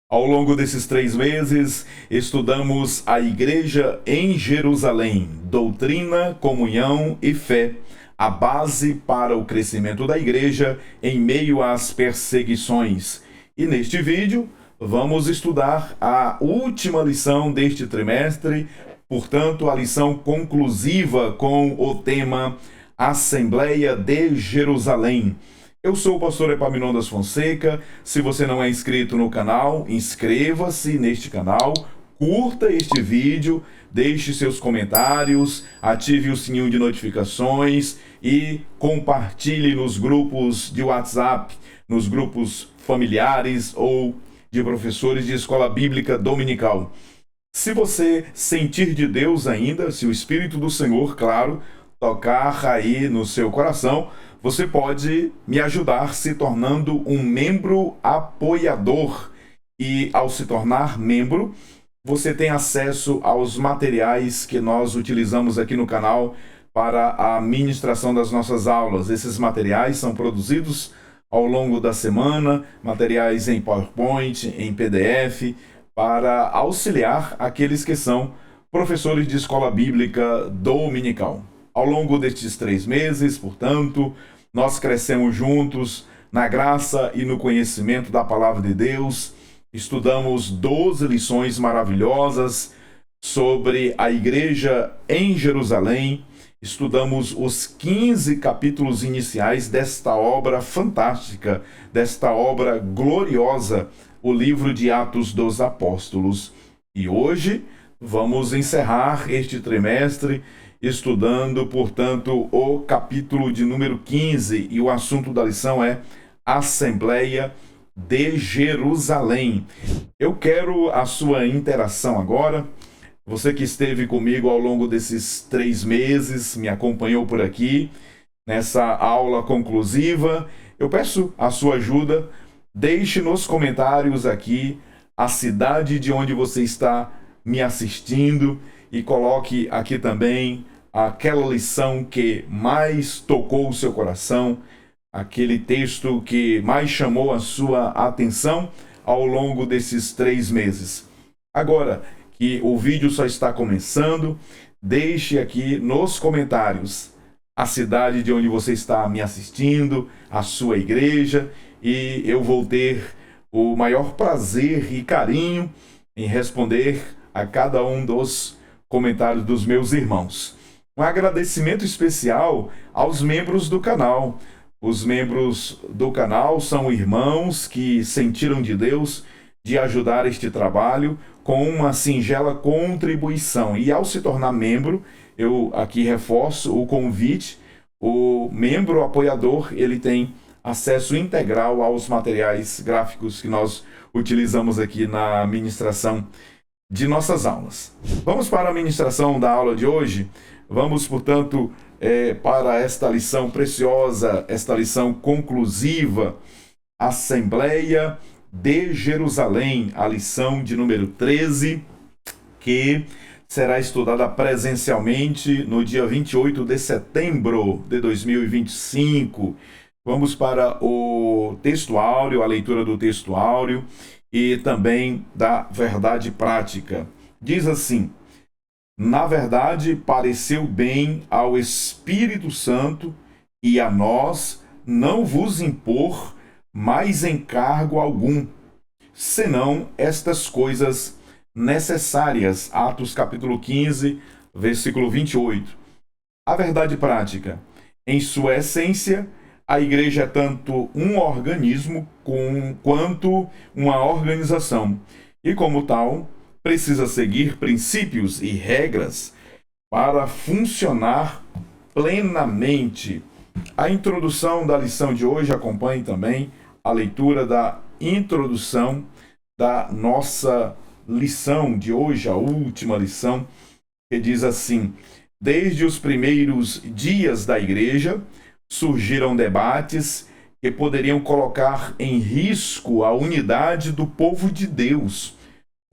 Ao longo desses 3 meses, estudamos a Igreja em Jerusalém, doutrina, comunhão e fé, a base para o crescimento da Igreja em meio às perseguições. E neste vídeo, vamos estudar a última lição deste trimestre, portanto, a lição conclusiva com o tema Assembleia de Jerusalém. Eu sou o pastor Epaminondas Fonseca. Se você não é inscrito no canal, inscreva-se neste canal, curta este vídeo, deixe seus comentários, ative o sininho de notificações e compartilhe nos grupos de WhatsApp, nos grupos familiares ou de professores de escola bíblica dominical. Se você sentir de Deus ainda, se o Espírito do Senhor, claro, tocar aí no seu coração, você pode me ajudar se tornando um membro apoiador. E ao se tornar membro, você tem acesso aos materiais que nós utilizamos aqui no canal para a ministração das nossas aulas. Esses materiais são produzidos ao longo da semana, materiais em PowerPoint, em PDF, para auxiliar aqueles que são professores de escola bíblica dominical. Ao longo destes 3 meses, portanto, nós crescemos juntos na graça e no conhecimento da palavra de Deus. Estudamos 12 lições maravilhosas sobre a igreja em Jerusalém. Estudamos os 15 capítulos iniciais desta obra fantástica, desta obra gloriosa, o livro de Atos dos Apóstolos. E hoje vamos encerrar este trimestre estudando, portanto, o capítulo de número 15, e o assunto da lição é Assembleia de Jerusalém. Eu quero a sua interação agora. Você que esteve comigo ao longo desses 3 meses, me acompanhou por aqui, nessa aula conclusiva, eu peço a sua ajuda. Deixe nos comentários aqui a cidade de onde você está me assistindo e coloque aqui também aquela lição que mais tocou o seu coração, aquele texto que mais chamou a sua atenção ao longo desses 3 meses. Agora que o vídeo só está começando, deixe aqui nos comentários a cidade de onde você está me assistindo, a sua igreja, e eu vou ter o maior prazer e carinho em responder a cada um dos comentários dos meus irmãos. Um agradecimento especial aos membros do canal. Os membros do canal são irmãos que sentiram de Deus de ajudar este trabalho com uma singela contribuição. E ao se tornar membro, eu aqui reforço o convite. O membro apoiador, ele tem acesso integral aos materiais gráficos que nós utilizamos aqui na ministração de nossas aulas. Vamos para a ministração da aula de hoje. Vamos, portanto, para esta lição preciosa, esta lição conclusiva, Assembleia de Jerusalém, a lição de número 13, que será estudada presencialmente no dia 28 de setembro de 2025. Vamos para o texto áureo, a leitura do texto áureo e também da verdade prática. Diz assim: na verdade, pareceu bem ao Espírito Santo e a nós não vos impor mais encargo algum, senão estas coisas necessárias. Atos capítulo 15, versículo 28. A verdade prática. Em sua essência, a igreja é tanto um organismo quanto uma organização, e como tal, precisa seguir princípios e regras para funcionar plenamente. A introdução da lição de hoje acompanhe também a leitura da introdução da nossa lição de hoje, a última lição, que diz assim: desde os primeiros dias da igreja, surgiram debates que poderiam colocar em risco a unidade do povo de Deus.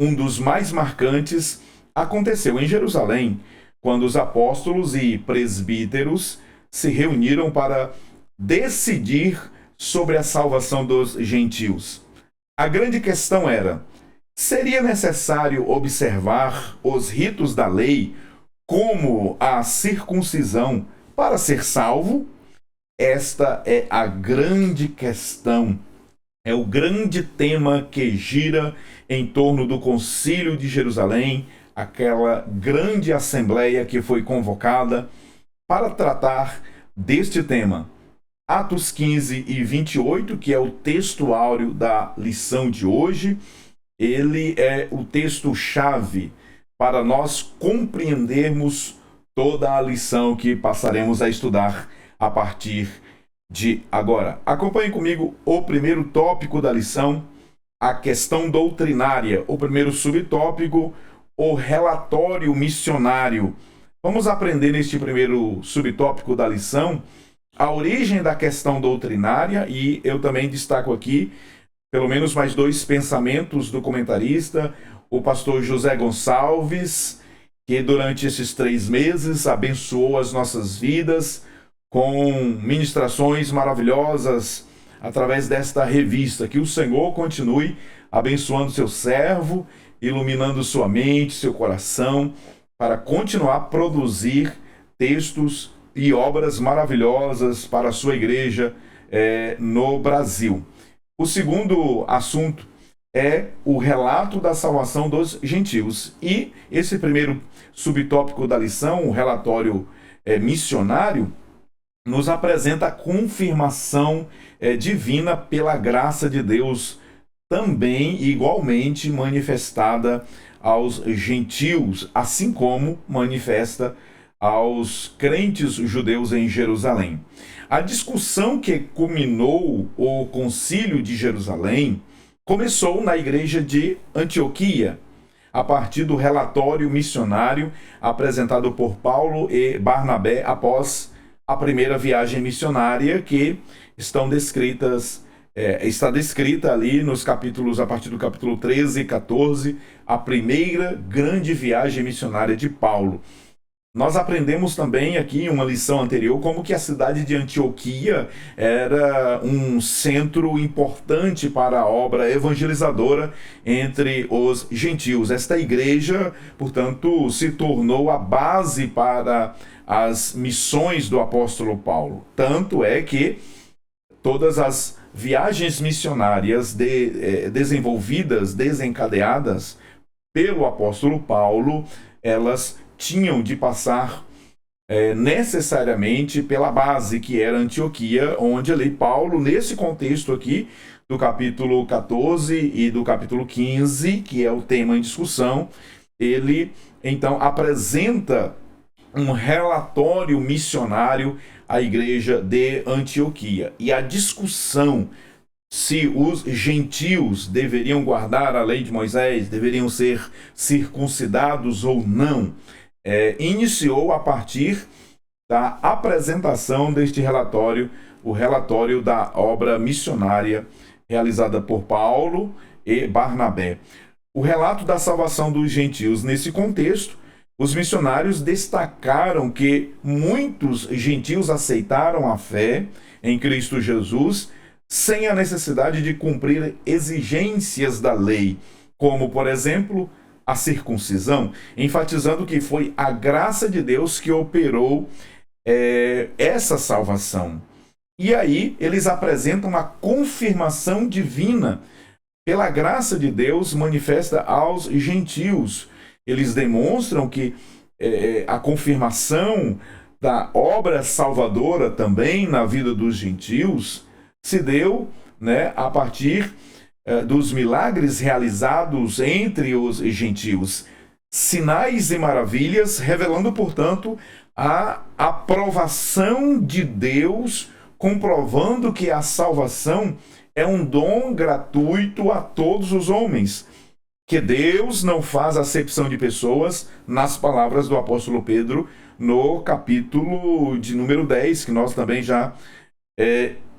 Um dos mais marcantes aconteceu em Jerusalém, quando os apóstolos e presbíteros se reuniram para decidir sobre a salvação dos gentios. A grande questão era: seria necessário observar os ritos da lei, como a circuncisão, para ser salvo? Esta é a grande questão. É o grande tema que gira em torno do Concílio de Jerusalém, aquela grande assembleia que foi convocada para tratar deste tema. Atos 15 e 28, que é o texto áureo da lição de hoje, ele é o texto-chave para nós compreendermos toda a lição que passaremos a estudar a partir de agora. Acompanhe comigo o primeiro tópico da lição, a questão doutrinária. O primeiro subtópico, o relatório missionário. Vamos aprender neste primeiro subtópico da lição a origem da questão doutrinária, e eu também destaco aqui pelo menos mais dois pensamentos do comentarista, o pastor José Gonçalves, que durante esses 3 meses abençoou as nossas vidas com ministrações maravilhosas através desta revista. Que o Senhor continue abençoando seu servo, iluminando sua mente, seu coração, para continuar a produzir textos e obras maravilhosas para a sua igreja no Brasil. O segundo assunto é o relato da salvação dos gentios. E esse primeiro subtópico da lição, o relatório missionário, nos apresenta a confirmação divina pela graça de Deus, também igualmente manifestada aos gentios, assim como manifesta aos crentes judeus em Jerusalém. A discussão que culminou o Concílio de Jerusalém começou na igreja de Antioquia, a partir do relatório missionário apresentado por Paulo e Barnabé após a primeira viagem missionária, que está descrita ali nos capítulos, a partir do capítulo 13 e 14, a primeira grande viagem missionária de Paulo. Nós aprendemos também aqui em uma lição anterior como que a cidade de Antioquia era um centro importante para a obra evangelizadora entre os gentios. Esta igreja, portanto, se tornou a base para as missões do apóstolo Paulo. Tanto é que todas as viagens missionárias desencadeadas pelo apóstolo Paulo, elas tinham de passar necessariamente pela base que era Antioquia, onde ali Paulo, nesse contexto aqui do capítulo 14 e do capítulo 15, que é o tema em discussão, ele então apresenta um relatório missionário à igreja de Antioquia. E a discussão se os gentios deveriam guardar a lei de Moisés, deveriam ser circuncidados ou não, iniciou a partir da apresentação deste relatório, o relatório da obra missionária realizada por Paulo e Barnabé. O relato da salvação dos gentios. Nesse contexto, os missionários destacaram que muitos gentios aceitaram a fé em Cristo Jesus sem a necessidade de cumprir exigências da lei, como, por exemplo, a circuncisão, enfatizando que foi a graça de Deus que operou essa salvação. E aí eles apresentam a confirmação divina pela graça de Deus manifesta aos gentios. Eles demonstram que a confirmação da obra salvadora também na vida dos gentios se deu a partir dos milagres realizados entre os gentios, sinais e maravilhas, revelando, portanto, a aprovação de Deus, comprovando que a salvação é um dom gratuito a todos os homens, que Deus não faz acepção de pessoas, nas palavras do apóstolo Pedro, no capítulo de número 10, que nós também já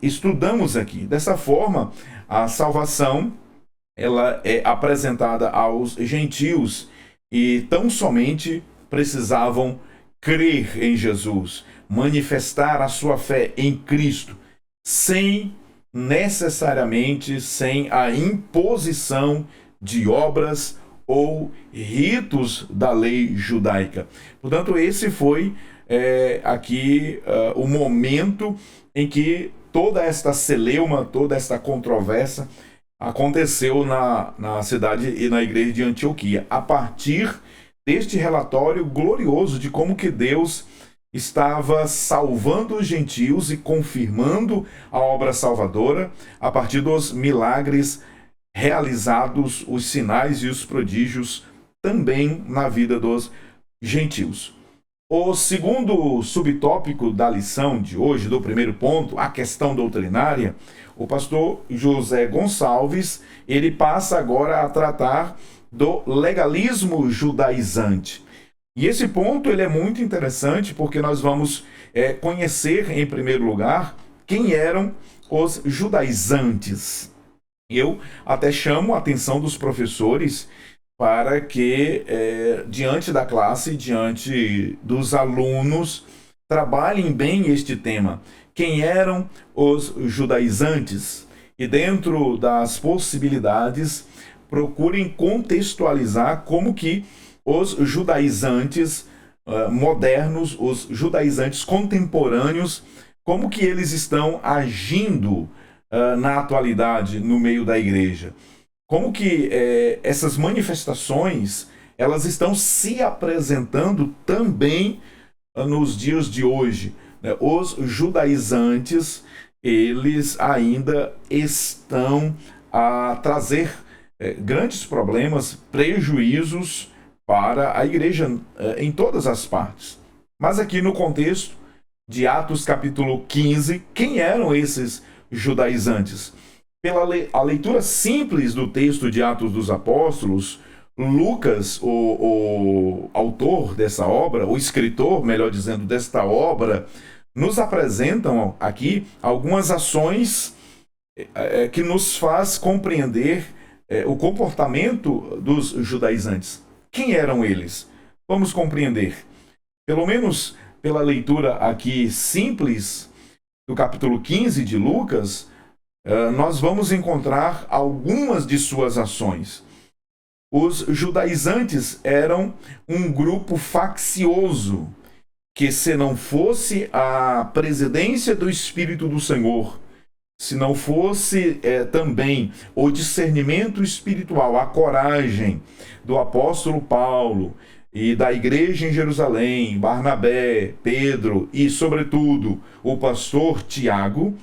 estudamos aqui. Dessa forma, a salvação ela é apresentada aos gentios e tão somente precisavam crer em Jesus, manifestar a sua fé em Cristo. sem necessariamente sem a imposição de obras ou ritos da lei judaica. Portanto, esse foi aqui o momento em que toda esta celeuma, toda esta controvérsia aconteceu na cidade e na igreja de Antioquia, a partir deste relatório glorioso de como que Deus estava salvando os gentios e confirmando a obra salvadora a partir dos milagres realizados, os sinais e os prodígios também na vida dos gentios. O segundo subtópico da lição de hoje, do primeiro ponto, a questão doutrinária, o pastor José Gonçalves, ele passa agora a tratar do legalismo judaizante. E esse ponto ele é muito interessante porque nós vamos conhecer, em primeiro lugar, quem eram os judaizantes. Eu até chamo a atenção dos professores para que, diante da classe, diante dos alunos, trabalhem bem este tema. Quem eram os judaizantes? E dentro das possibilidades, procurem contextualizar como que os judaizantes modernos, os judaizantes contemporâneos, como que eles estão agindo na atualidade no meio da igreja. Como que essas manifestações elas estão se apresentando também nos dias de hoje. Né? Os judaizantes, eles ainda estão a trazer grandes problemas, prejuízos para a igreja em todas as partes. Mas aqui no contexto de Atos capítulo 15, quem eram esses judaizantes? Pela a leitura simples do texto de Atos dos Apóstolos, Lucas, o autor dessa obra, o escritor, melhor dizendo, desta obra, nos apresentam aqui algumas ações que nos faz compreender o comportamento dos judaizantes. Quem eram eles? Vamos compreender. Pelo menos pela leitura aqui simples do capítulo 15 de Lucas, nós vamos encontrar algumas de suas ações. Os judaizantes eram um grupo faccioso que, se não fosse a presidência do Espírito do Senhor, se não fosse também o discernimento espiritual, a coragem do apóstolo Paulo e da igreja em Jerusalém, Barnabé, Pedro e, sobretudo, o pastor Tiago,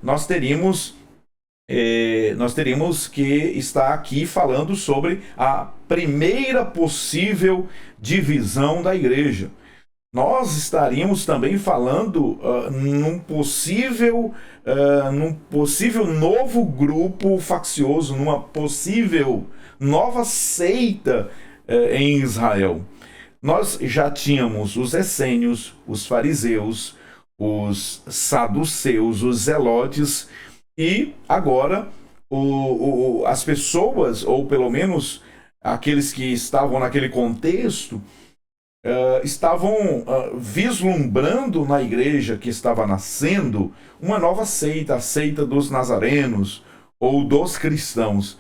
nós teríamos que estar aqui falando sobre a primeira possível divisão da igreja. Nós estaríamos também falando num possível novo grupo faccioso, numa possível nova seita em Israel. Nós já tínhamos os essênios, os fariseus, os saduceus, os zelotes, e agora as pessoas, ou pelo menos aqueles que estavam naquele contexto, estavam vislumbrando na igreja que estava nascendo uma nova seita, a seita dos nazarenos ou dos cristãos.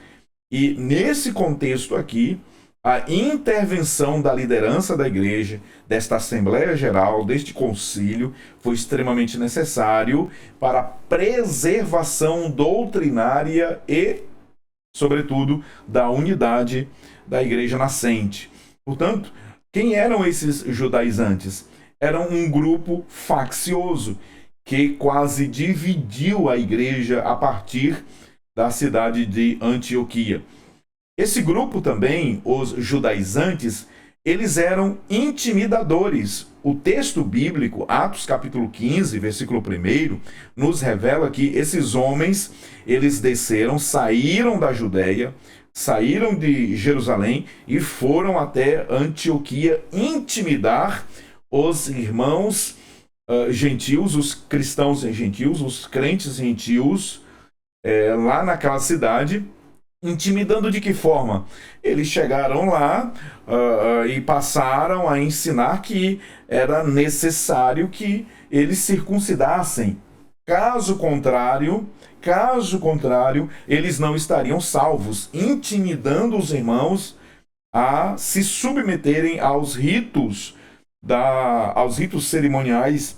E nesse contexto aqui, a intervenção da liderança da igreja, desta Assembleia Geral, deste concílio, foi extremamente necessário para a preservação doutrinária e, sobretudo, da unidade da igreja nascente. Portanto, quem eram esses judaizantes? Eram um grupo faccioso que quase dividiu a igreja a partir da cidade de Antioquia. Esse grupo também, os judaizantes, eles eram intimidadores. O texto bíblico, Atos capítulo 15, versículo 1, nos revela que esses homens, eles desceram, saíram da Judéia, saíram de Jerusalém e foram até Antioquia intimidar os irmãos gentios, os cristãos gentios, os crentes gentios, lá naquela cidade. Intimidando de que forma? Eles chegaram lá e passaram a ensinar que era necessário que eles circuncidassem Caso contrário, eles não estariam salvos, intimidando os irmãos a se submeterem aos ritos cerimoniais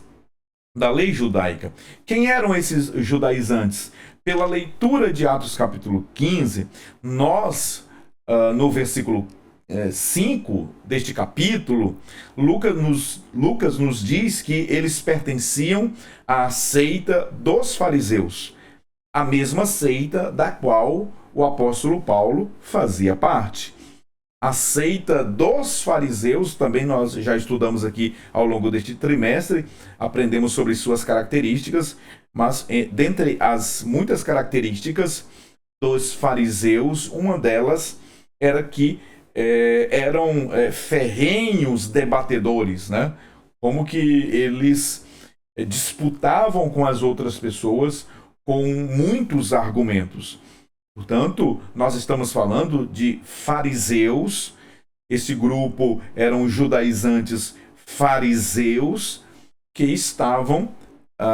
da lei judaica. Quem eram esses judaizantes? Pela leitura de Atos capítulo 15, nós, no versículo 5 deste capítulo, Lucas nos diz que eles pertenciam à seita dos fariseus, a mesma seita da qual o apóstolo Paulo fazia parte. A seita dos fariseus, também nós já estudamos aqui ao longo deste trimestre, aprendemos sobre suas características, mas dentre as muitas características dos fariseus, uma delas era que eram ferrenhos debatedores, né? Como que eles disputavam com as outras pessoas com muitos argumentos. Portanto, nós estamos falando de fariseus. Esse grupo eram judaizantes fariseus que estavam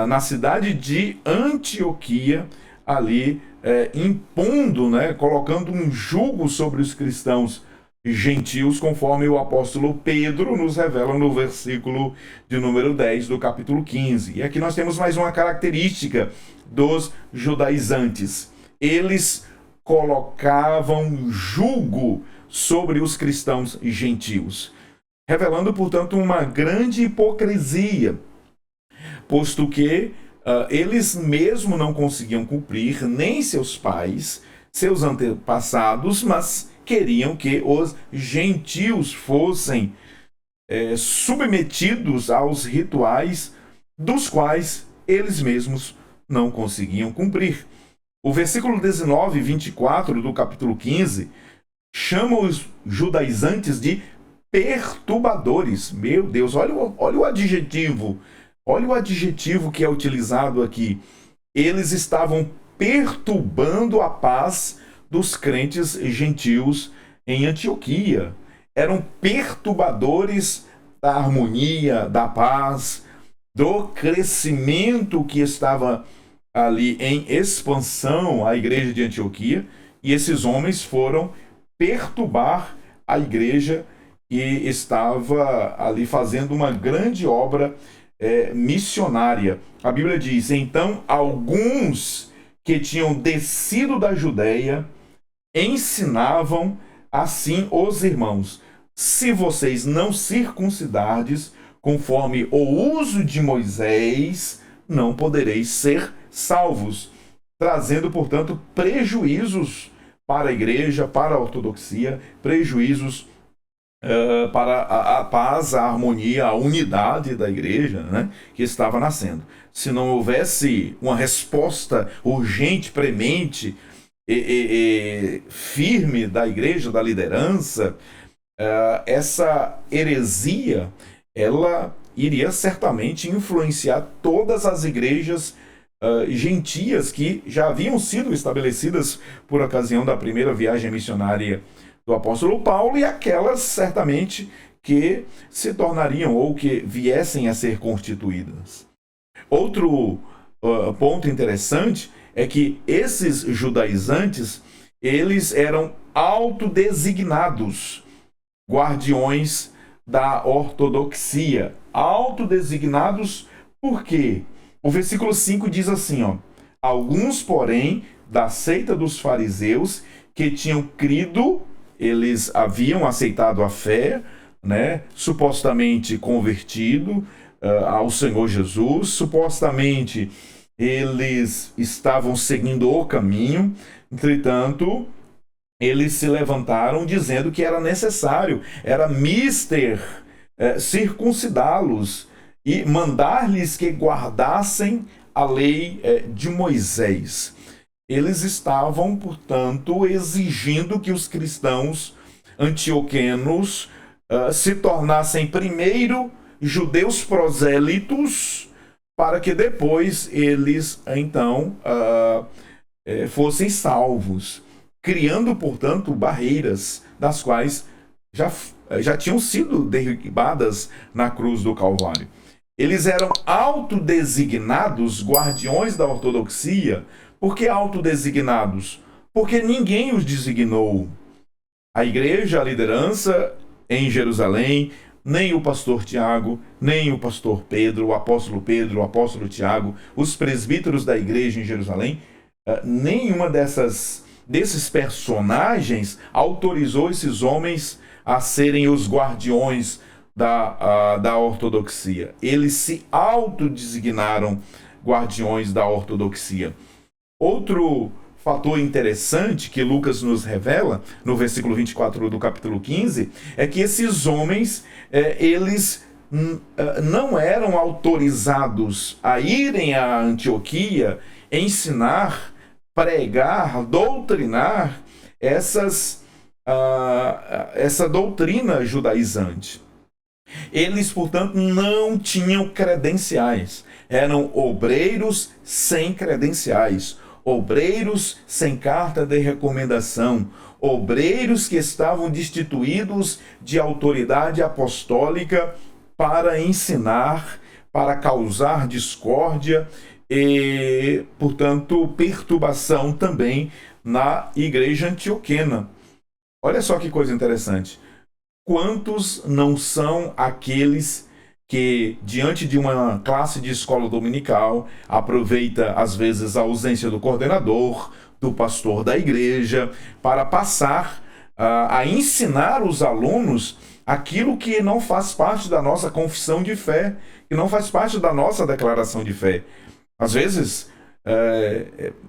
na cidade de Antioquia, ali impondo, né, colocando um jugo sobre os cristãos gentios, conforme o apóstolo Pedro nos revela no versículo de número 10 do capítulo 15. E aqui nós temos mais uma característica dos judaizantes. Eles colocavam jugo sobre os cristãos gentios, revelando, portanto, uma grande hipocrisia, posto que eles mesmo não conseguiam cumprir, nem seus pais, seus antepassados, mas queriam que os gentios fossem submetidos aos rituais dos quais eles mesmos não conseguiam cumprir. O versículo 19 e 24 do capítulo 15 chama os judaizantes de perturbadores. Meu Deus, olha o adjetivo. Olha o adjetivo que é utilizado aqui. Eles estavam perturbando a paz dos crentes gentios em Antioquia. Eram perturbadores da harmonia, da paz, do crescimento que estava ali em expansão a igreja de Antioquia, e esses homens foram perturbar a igreja que estava ali fazendo uma grande obra missionária. A Bíblia diz: então alguns que tinham descido da Judéia ensinavam assim os irmãos: se vocês não circuncidardes conforme o uso de Moisés, não podereis ser salvos, trazendo, portanto, prejuízos para a igreja, para a ortodoxia, prejuízos para a paz, a harmonia, a unidade da igreja, né, que estava nascendo. Se não houvesse uma resposta urgente, premente e firme da igreja, da liderança, essa heresia, ela iria certamente influenciar todas as igrejas gentias que já haviam sido estabelecidas por ocasião da primeira viagem missionária do apóstolo Paulo, e aquelas certamente que se tornariam ou que viessem a ser constituídas. Outro ponto interessante é que esses judaizantes, eles eram autodesignados guardiões da ortodoxia. Autodesignados por quê? O versículo 5 diz assim, ó: alguns, porém, da seita dos fariseus que tinham crido, eles haviam aceitado a fé, né, supostamente convertido ao Senhor Jesus, supostamente eles estavam seguindo o caminho. Entretanto, eles se levantaram dizendo que era necessário, era mister circuncidá-los e mandar-lhes que guardassem a lei de Moisés. Eles estavam, portanto, exigindo que os cristãos antioquenos se tornassem primeiro judeus prosélitos, para que depois eles, então, fossem salvos, criando, portanto, barreiras das quais já tinham sido derribadas na cruz do Calvário. Eles eram autodesignados guardiões da ortodoxia. Por que autodesignados? Porque ninguém os designou. A igreja, a liderança em Jerusalém, nem o pastor Tiago, nem o pastor Pedro, o apóstolo Tiago, os presbíteros da igreja em Jerusalém, nenhuma desses personagens autorizou esses homens a serem os guardiões da ortodoxia. Eles se autodesignaram guardiões da ortodoxia. Outro fator interessante que Lucas nos revela, no versículo 24 do capítulo 15, é que esses homens, eles não eram autorizados a irem a Antioquia, ensinar, pregar, doutrinar essa doutrina judaizante. Eles, portanto, não tinham credenciais. Eram obreiros sem credenciais, obreiros sem carta de recomendação, obreiros que estavam destituídos de autoridade apostólica para ensinar, para causar discórdia e, portanto, perturbação também na igreja antioquena. Olha só que coisa interessante. Quantos não são aqueles que, diante de uma classe de escola dominical, aproveita, às vezes, a ausência do coordenador, do pastor da igreja, para passar a ensinar os alunos aquilo que não faz parte da nossa confissão de fé, que não faz parte da nossa declaração de fé. Às vezes,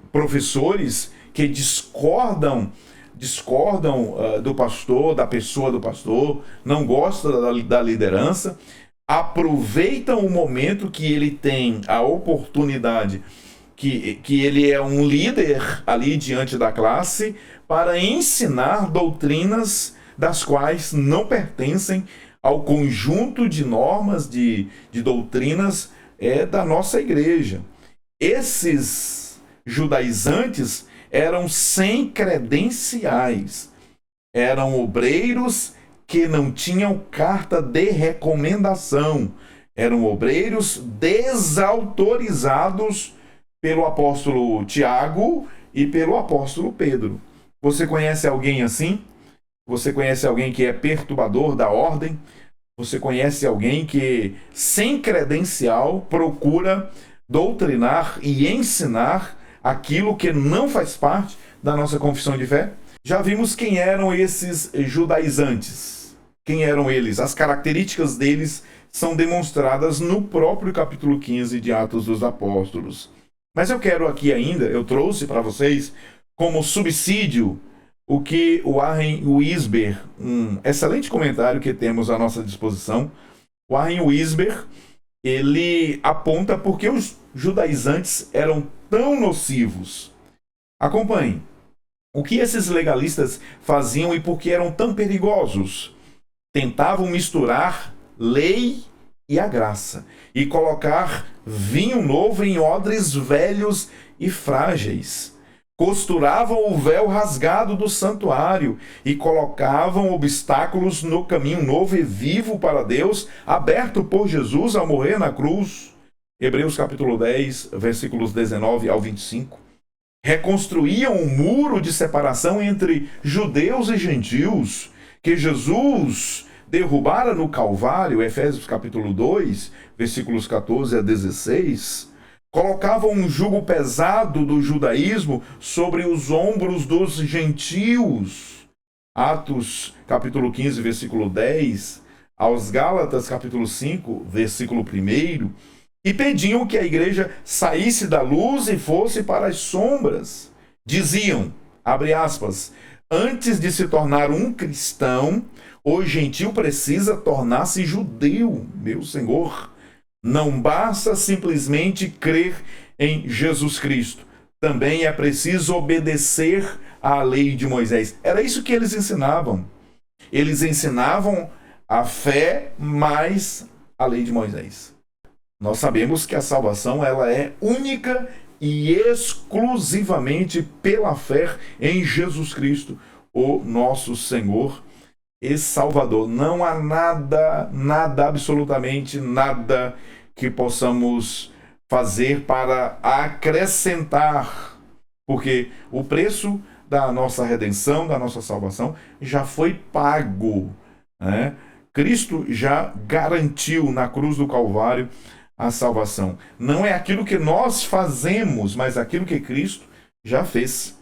professores que discordam do pastor, da pessoa do pastor, não gostam da liderança, aproveitam o momento que ele tem a oportunidade, que ele é um líder ali diante da classe, para ensinar doutrinas das quais não pertencem ao conjunto de normas, de doutrinas da nossa igreja. Esses judaizantes eram sem credenciais, eram obreiros que não tinham carta de recomendação, eram obreiros desautorizados pelo apóstolo Tiago e pelo apóstolo Pedro. Você conhece alguém assim? Você conhece alguém que é perturbador da ordem? Você conhece alguém que, sem credencial, procura doutrinar e ensinar aquilo que não faz parte da nossa confissão de fé? Já vimos quem eram esses judaizantes. Quem eram eles? As características deles são demonstradas no próprio capítulo 15 de Atos dos Apóstolos. Mas eu quero aqui ainda, eu trouxe para vocês como subsídio o que o Warren Wiersbe, um excelente comentário que temos à nossa disposição, o Warren Wiersbe, ele aponta por que os judaizantes eram tão nocivos. Acompanhe. O que esses legalistas faziam e por que eram tão perigosos? Tentavam misturar lei e a graça e colocar vinho novo em odres velhos e frágeis. Costuravam o véu rasgado do santuário e colocavam obstáculos no caminho novo e vivo para Deus, aberto por Jesus ao morrer na cruz. Hebreus capítulo 10, versículos 19 ao 25. Reconstruíam um muro de separação entre judeus e gentios, que Jesus derrubara no Calvário, Efésios capítulo 2, versículos 14 a 16. Colocavam um jugo pesado do judaísmo sobre os ombros dos gentios. Atos capítulo 15, versículo 10, aos Gálatas capítulo 5, versículo 1, e pediam que a igreja saísse da luz e fosse para as sombras. Diziam, abre aspas, antes de se tornar um cristão, o gentio precisa tornar-se judeu, meu Senhor. Não basta simplesmente crer em Jesus Cristo. Também é preciso obedecer à lei de Moisés. Era isso que eles ensinavam. Eles ensinavam a fé mais a lei de Moisés. Nós sabemos que a salvação ela é única e exclusivamente pela fé em Jesus Cristo, o nosso Senhor e Salvador. Não há nada, absolutamente nada que possamos fazer para acrescentar, porque o preço da nossa redenção, da nossa salvação, já foi pago, né? Cristo já garantiu na cruz do Calvário a salvação. Não é aquilo que nós fazemos, mas aquilo que Cristo já fez.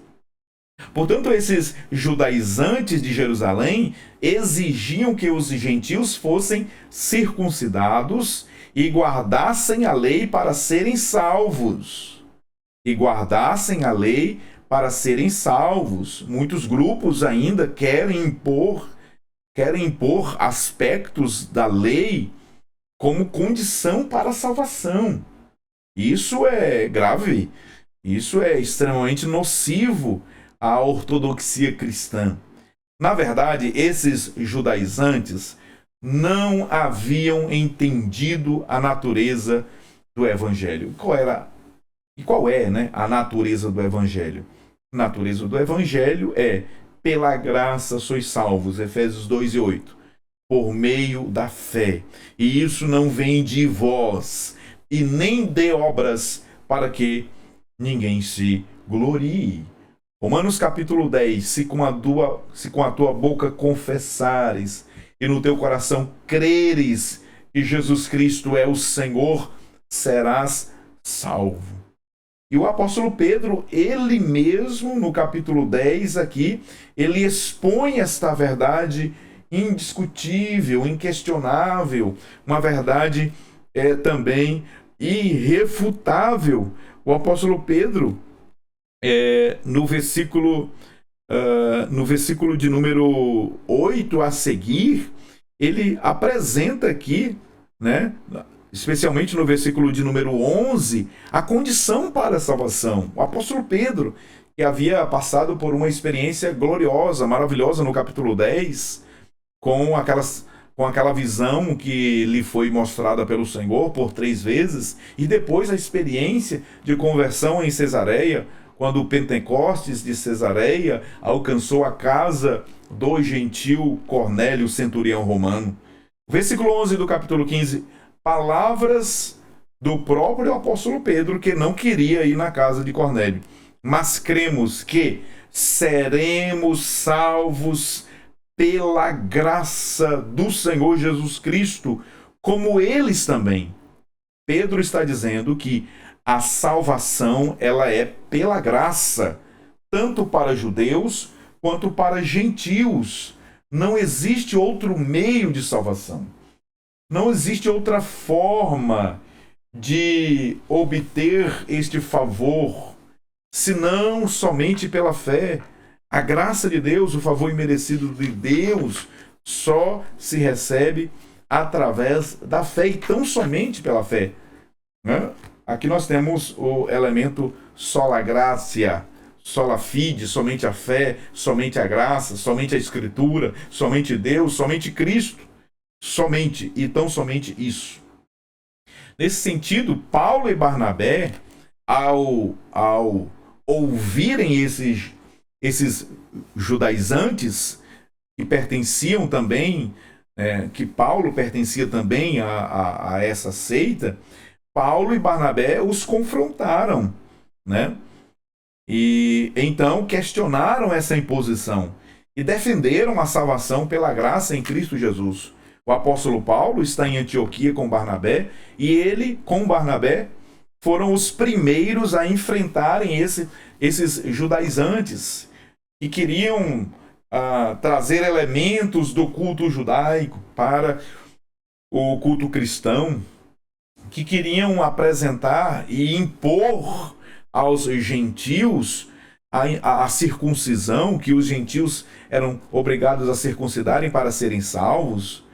Portanto, esses judaizantes de Jerusalém exigiam que os gentios fossem circuncidados e guardassem a lei para serem salvos. E guardassem a lei para serem salvos. Muitos grupos ainda querem impor aspectos da lei como condição para a salvação. Isso é grave, isso é extremamente nocivo à ortodoxia cristã. Na verdade, esses judaizantes não haviam entendido a natureza do Evangelho. Qual é, né, a natureza do Evangelho? A natureza do Evangelho é: pela graça sois salvos, Efésios 2:8, por meio da fé. E isso não vem de vós, e nem de obras, para que ninguém se glorie. Romanos capítulo 10, se com a tua boca confessares e no teu coração creres que Jesus Cristo é o Senhor, serás salvo. E o apóstolo Pedro, ele mesmo, no capítulo 10 aqui, ele expõe esta verdade indiscutível, inquestionável, uma verdade também irrefutável. O apóstolo Pedro, no versículo de número 8 a seguir, ele apresenta aqui, né, especialmente no versículo de número 11, a condição para a salvação. O apóstolo Pedro, que havia passado por uma experiência gloriosa, maravilhosa no capítulo 10, com aquela visão que lhe foi mostrada pelo Senhor por 3 vezes, e depois a experiência de conversão em Cesareia, quando o Pentecostes de Cesareia alcançou a casa do gentil Cornélio, centurião romano. Versículo 11 do capítulo 15, palavras do próprio apóstolo Pedro, que não queria ir na casa de Cornélio. Mas cremos que seremos salvos pela graça do Senhor Jesus Cristo, como eles também. Pedro está dizendo que a salvação, ela é pela graça, tanto para judeus quanto para gentios. Não existe outro meio de salvação. Não existe outra forma de obter este favor, senão somente pela fé. A graça de Deus, o favor imerecido de Deus, só se recebe através da fé, e tão somente pela fé, né? Aqui nós temos o elemento sola gratia, sola fide, somente a fé, somente a graça, somente a Escritura, somente Deus, somente Cristo. Somente, e tão somente isso. Nesse sentido, Paulo e Barnabé, ao ouvirem esses judaizantes, que pertenciam também, que Paulo pertencia também a essa seita, Paulo e Barnabé os confrontaram, né? E então questionaram essa imposição e defenderam a salvação pela graça em Cristo Jesus. O apóstolo Paulo está em Antioquia com Barnabé, e ele, com Barnabé, foram os primeiros a enfrentarem esses judaizantes que queriam trazer elementos do culto judaico para o culto cristão, que queriam apresentar e impor aos gentios a circuncisão, que os gentios eram obrigados a circuncidarem para serem salvos.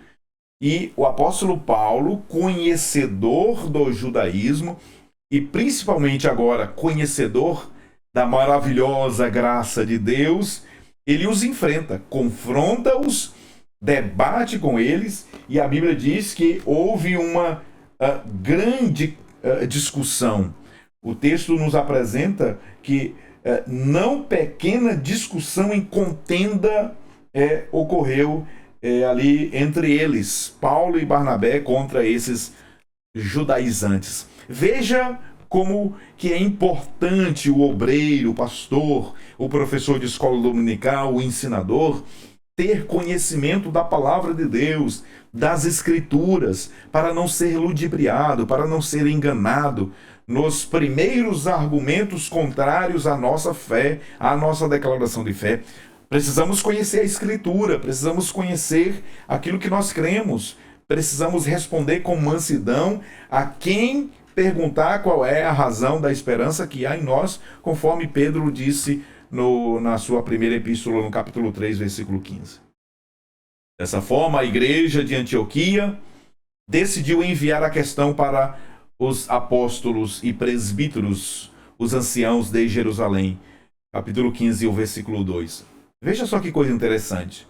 E o apóstolo Paulo, conhecedor do judaísmo e principalmente agora conhecedor da maravilhosa graça de Deus, ele os enfrenta, confronta-os, debate com eles, e a Bíblia diz que houve uma grande discussão. O texto nos apresenta que não pequena discussão em contenda ocorreu ali entre eles, Paulo e Barnabé, contra esses judaizantes. Veja como que é importante o obreiro, o pastor, o professor de escola dominical, o ensinador, ter conhecimento da palavra de Deus, das escrituras, para não ser ludibriado, para não ser enganado nos primeiros argumentos contrários à nossa fé, à nossa declaração de fé. Precisamos conhecer a escritura, precisamos conhecer aquilo que nós cremos, precisamos responder com mansidão a quem perguntar qual é a razão da esperança que há em nós, conforme Pedro disse na sua primeira epístola, no capítulo 3, versículo 15. Dessa forma, a igreja de Antioquia decidiu enviar a questão para os apóstolos e presbíteros, os anciãos de Jerusalém. Capítulo 15, o versículo 2. Veja só que coisa interessante.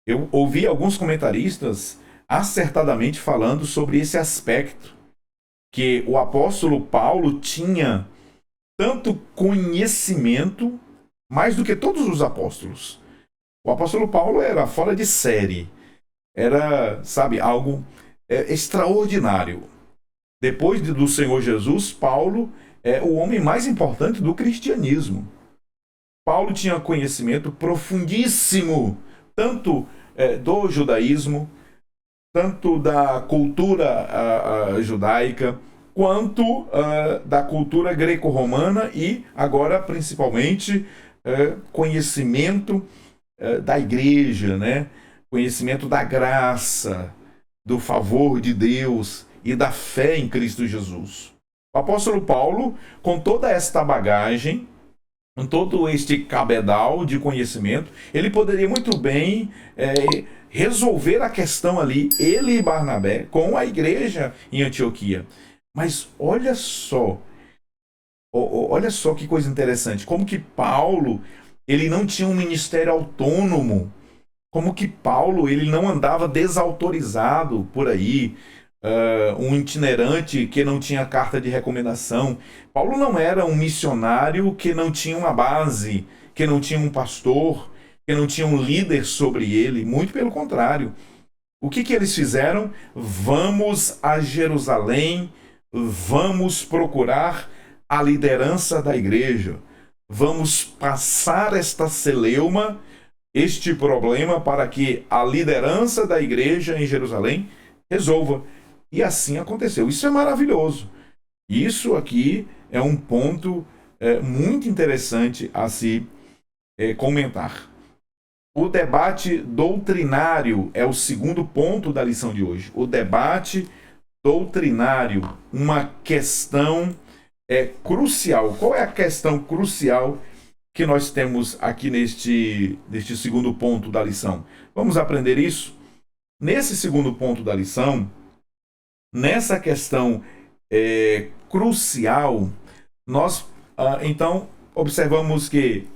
Eu ouvi alguns comentaristas acertadamente falando sobre esse aspecto, que o apóstolo Paulo tinha tanto conhecimento, mais do que todos os apóstolos. O apóstolo Paulo era fora de série. Era, sabe, algo extraordinário. Depois do Senhor Jesus, Paulo é o homem mais importante do cristianismo. Paulo tinha conhecimento profundíssimo, tanto do judaísmo, tanto da cultura judaica, quanto da cultura greco-romana e, agora, principalmente, conhecimento da igreja, né? Conhecimento da graça, do favor de Deus e da fé em Cristo Jesus. O apóstolo Paulo, com toda esta bagagem, com todo este cabedal de conhecimento, ele poderia muito bem resolver a questão ali, ele e Barnabé, com a igreja em Antioquia. Mas olha só que coisa interessante, como que Paulo, ele não tinha um ministério autônomo, como que Paulo, ele não andava desautorizado por aí, um itinerante que não tinha carta de recomendação. Paulo não era um missionário que não tinha uma base, que não tinha um pastor, que não tinha um líder sobre ele, muito pelo contrário. O que eles fizeram? Vamos a Jerusalém, vamos procurar a liderança da igreja, vamos passar esta celeuma, este problema, para que a liderança da igreja em Jerusalém resolva. E assim aconteceu. Isso é maravilhoso. Isso aqui é um ponto muito interessante a se comentar. O debate doutrinário é o segundo ponto da lição de hoje. O debate doutrinário, uma questão crucial. Qual é a questão crucial que nós temos aqui neste segundo ponto da lição? Vamos aprender isso? Nesse segundo ponto da lição, nessa questão crucial, nós então observamos que,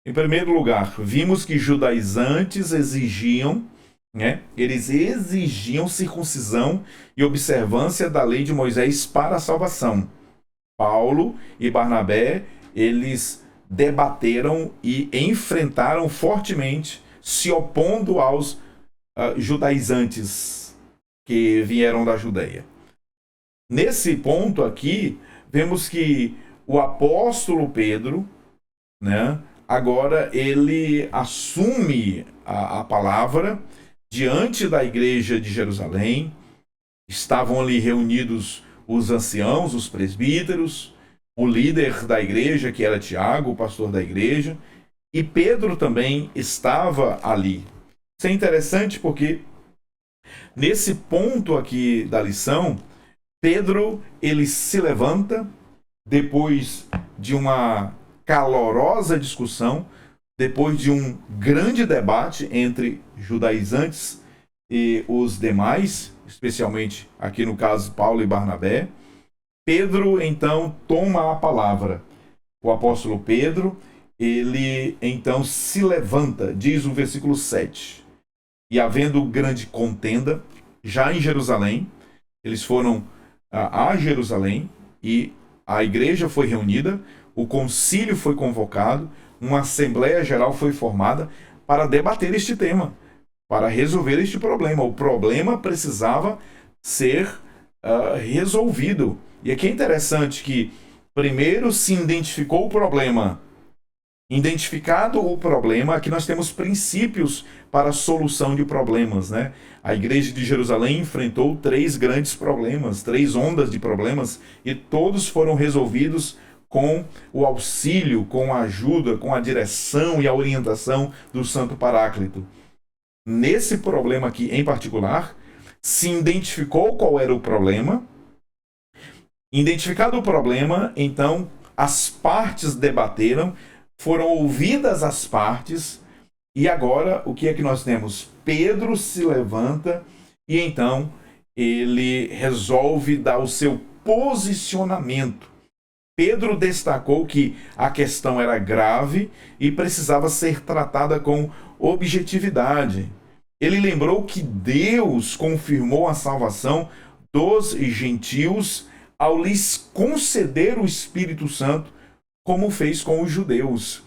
em primeiro lugar, vimos que judaizantes exigiam, eles exigiam circuncisão e observância da lei de Moisés para a salvação. Paulo e Barnabé, eles debateram e enfrentaram fortemente, se opondo aos judaizantes que vieram da Judeia. Nesse ponto aqui, vemos que o apóstolo Pedro, agora ele assume a palavra diante da igreja de Jerusalém. Estavam ali reunidos os anciãos, os presbíteros, o líder da igreja, que era Tiago, o pastor da igreja, e Pedro também estava ali. Isso é interessante porque nesse ponto aqui da lição, Pedro, ele se levanta depois de uma calorosa discussão, depois de um grande debate entre judaizantes e os demais, especialmente aqui no caso Paulo e Barnabé. Pedro então toma a palavra. O apóstolo Pedro, ele então se levanta, diz o versículo 7. E havendo grande contenda, já em Jerusalém, eles foram a Jerusalém e a igreja foi reunida, o concílio foi convocado, uma assembleia geral foi formada para debater este tema, para resolver este problema. O problema precisava ser resolvido. E aqui é interessante que primeiro se identificou o problema. Identificado o problema, aqui nós temos princípios para a solução de problemas, né? A igreja de Jerusalém enfrentou 3 grandes problemas, 3 ondas de problemas, e todos foram resolvidos com o auxílio, com a ajuda, com a direção e a orientação do Santo Paráclito. Nesse problema aqui em particular, se identificou qual era o problema. Identificado o problema, então as partes debateram, foram ouvidas as partes, e agora o que é que nós temos? Pedro se levanta e então ele resolve dar o seu posicionamento. Pedro destacou que a questão era grave e precisava ser tratada com objetividade. Ele lembrou que Deus confirmou a salvação dos gentios ao lhes conceder o Espírito Santo, como fez com os judeus.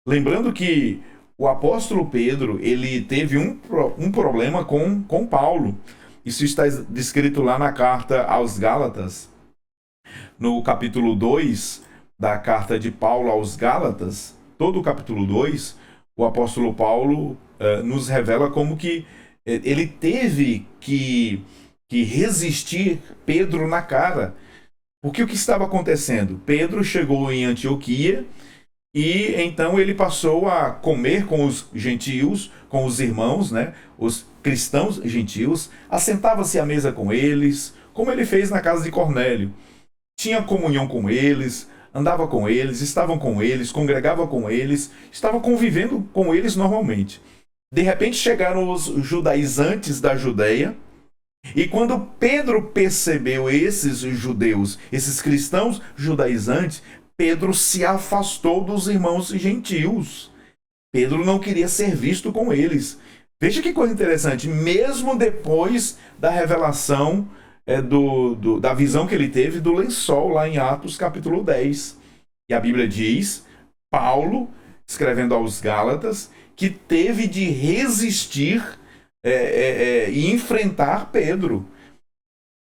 Lembrando que o apóstolo Pedro, ele teve um problema com Paulo. Isso está descrito lá na carta aos Gálatas. No capítulo 2 da carta de Paulo aos Gálatas, todo o capítulo 2, o apóstolo Paulo nos revela como que ele teve que resistir Pedro na cara. Porque o que estava acontecendo? Pedro chegou em Antioquia e então ele passou a comer com os gentios, com os irmãos, né? Os cristãos gentios, assentava-se à mesa com eles, como ele fez na casa de Cornélio. Tinha comunhão com eles, andava com eles, estavam com eles, congregava com eles, estava convivendo com eles normalmente. De repente chegaram os judaizantes da Judeia, e quando Pedro percebeu esses judeus, esses cristãos judaizantes, Pedro se afastou dos irmãos gentios. Pedro não queria ser visto com eles. Veja que coisa interessante, mesmo depois da revelação da visão que ele teve do lençol lá em Atos capítulo 10. E a Bíblia diz, Paulo, escrevendo aos Gálatas, que teve de resistir e enfrentar Pedro.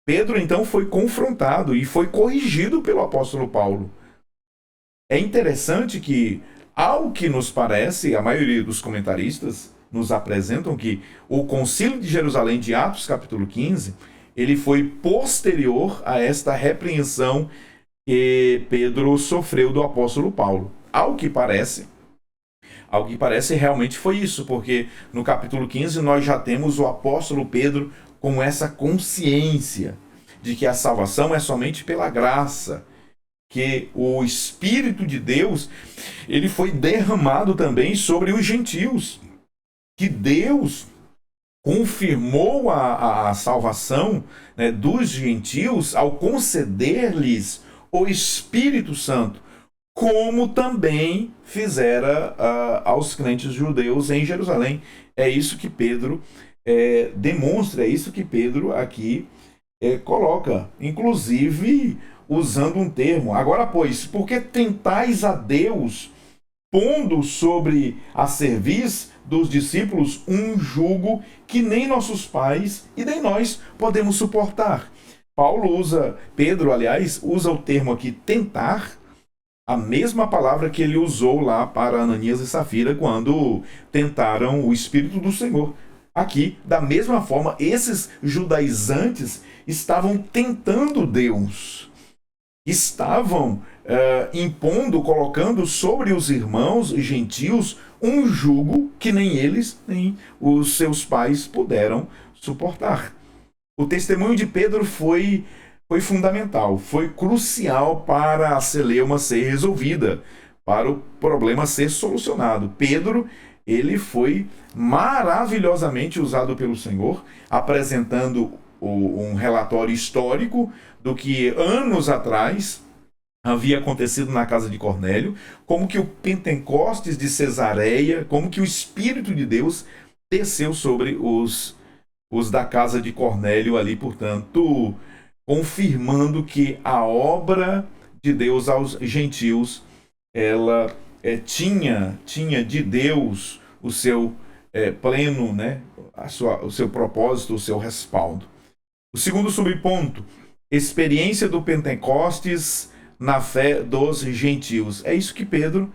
Pedro então foi confrontado e foi corrigido pelo apóstolo Paulo. É interessante que, ao que nos parece, a maioria dos comentaristas nos apresentam que o Concílio de Jerusalém de Atos capítulo 15, ele foi posterior a esta repreensão que Pedro sofreu do apóstolo Paulo. Ao que parece realmente foi isso, porque no capítulo 15 nós já temos o apóstolo Pedro com essa consciência de que a salvação é somente pela graça, que o Espírito de Deus ele foi derramado também sobre os gentios, que Deus confirmou a salvação, né, dos gentios ao conceder-lhes o Espírito Santo, como também fizera aos crentes judeus em Jerusalém. É isso que Pedro demonstra, é isso que Pedro aqui coloca, inclusive usando um termo. Agora, pois, porque tentais a Deus, pondo sobre a cerviz dos discípulos um jugo que nem nossos pais e nem nós podemos suportar. Pedro, aliás, usa o termo aqui tentar, a mesma palavra que ele usou lá para Ananias e Safira quando tentaram o Espírito do Senhor. Aqui, da mesma forma, esses judaizantes estavam tentando Deus. Estavam impondo, colocando sobre os irmãos gentios um jugo que nem eles, nem os seus pais puderam suportar. O testemunho de Pedro foi fundamental, foi crucial para a celeuma ser resolvida, para o problema ser solucionado. Pedro, ele foi maravilhosamente usado pelo Senhor, apresentando um relatório histórico do que anos atrás havia acontecido na casa de Cornélio, como que o Pentecostes de Cesareia, como que o Espírito de Deus desceu sobre os da casa de Cornélio ali, portanto, confirmando que a obra de Deus aos gentios, ela tinha de Deus o seu pleno, né, o seu propósito, o seu respaldo. O segundo subponto, experiência do Pentecostes na fé dos gentios. É isso que Pedro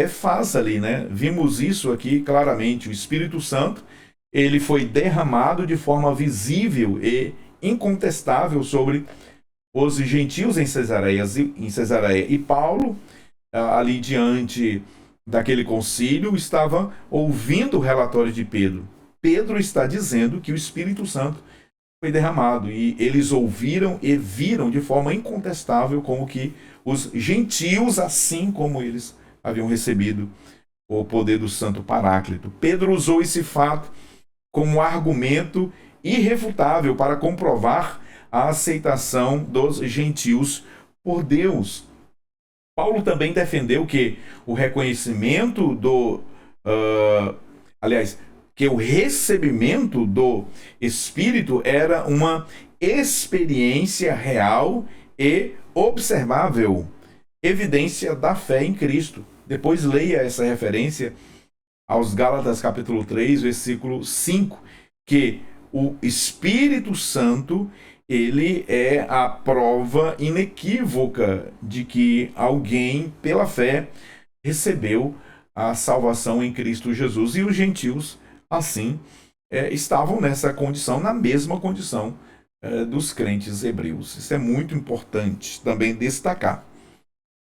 faz ali, né? Vimos isso aqui claramente. O Espírito Santo, ele foi derramado de forma visível e incontestável sobre os gentios em Cesareia. E Paulo, ali diante daquele concílio, estava ouvindo o relatório de Pedro. Pedro está dizendo que o Espírito Santo foi derramado, e eles ouviram e viram de forma incontestável como que os gentios, assim como eles haviam recebido o poder do Santo Paráclito. Pedro usou esse fato como argumento irrefutável para comprovar a aceitação dos gentios por Deus. Paulo também defendeu que o reconhecimento que o recebimento do Espírito era uma experiência real e observável, evidência da fé em Cristo. Depois leia essa referência aos Gálatas capítulo 3, versículo 5, que o Espírito Santo, ele é a prova inequívoca de que alguém, pela fé, recebeu a salvação em Cristo Jesus. E os gentios, assim, estavam nessa condição, na mesma condição dos crentes hebreus. Isso é muito importante também destacar.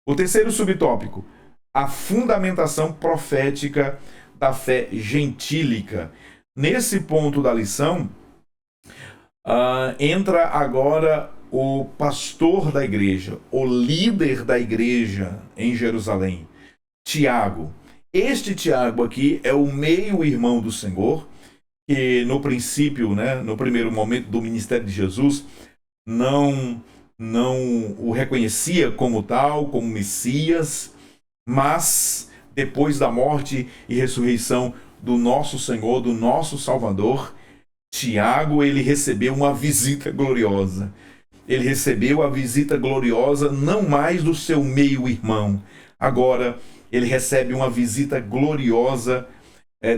O terceiro subtópico, a fundamentação profética da fé gentílica. Nesse ponto da lição, entra agora o pastor da igreja, o líder da igreja em Jerusalém, Tiago. Este Tiago aqui é o meio-irmão do Senhor, que no princípio, no primeiro momento do ministério de Jesus, não o reconhecia como tal, como Messias, mas depois da morte e ressurreição do nosso Senhor, do nosso Salvador, Tiago, ele recebeu uma visita gloriosa. Ele recebeu a visita gloriosa não mais do seu meio-irmão. Agora, ele recebe uma visita gloriosa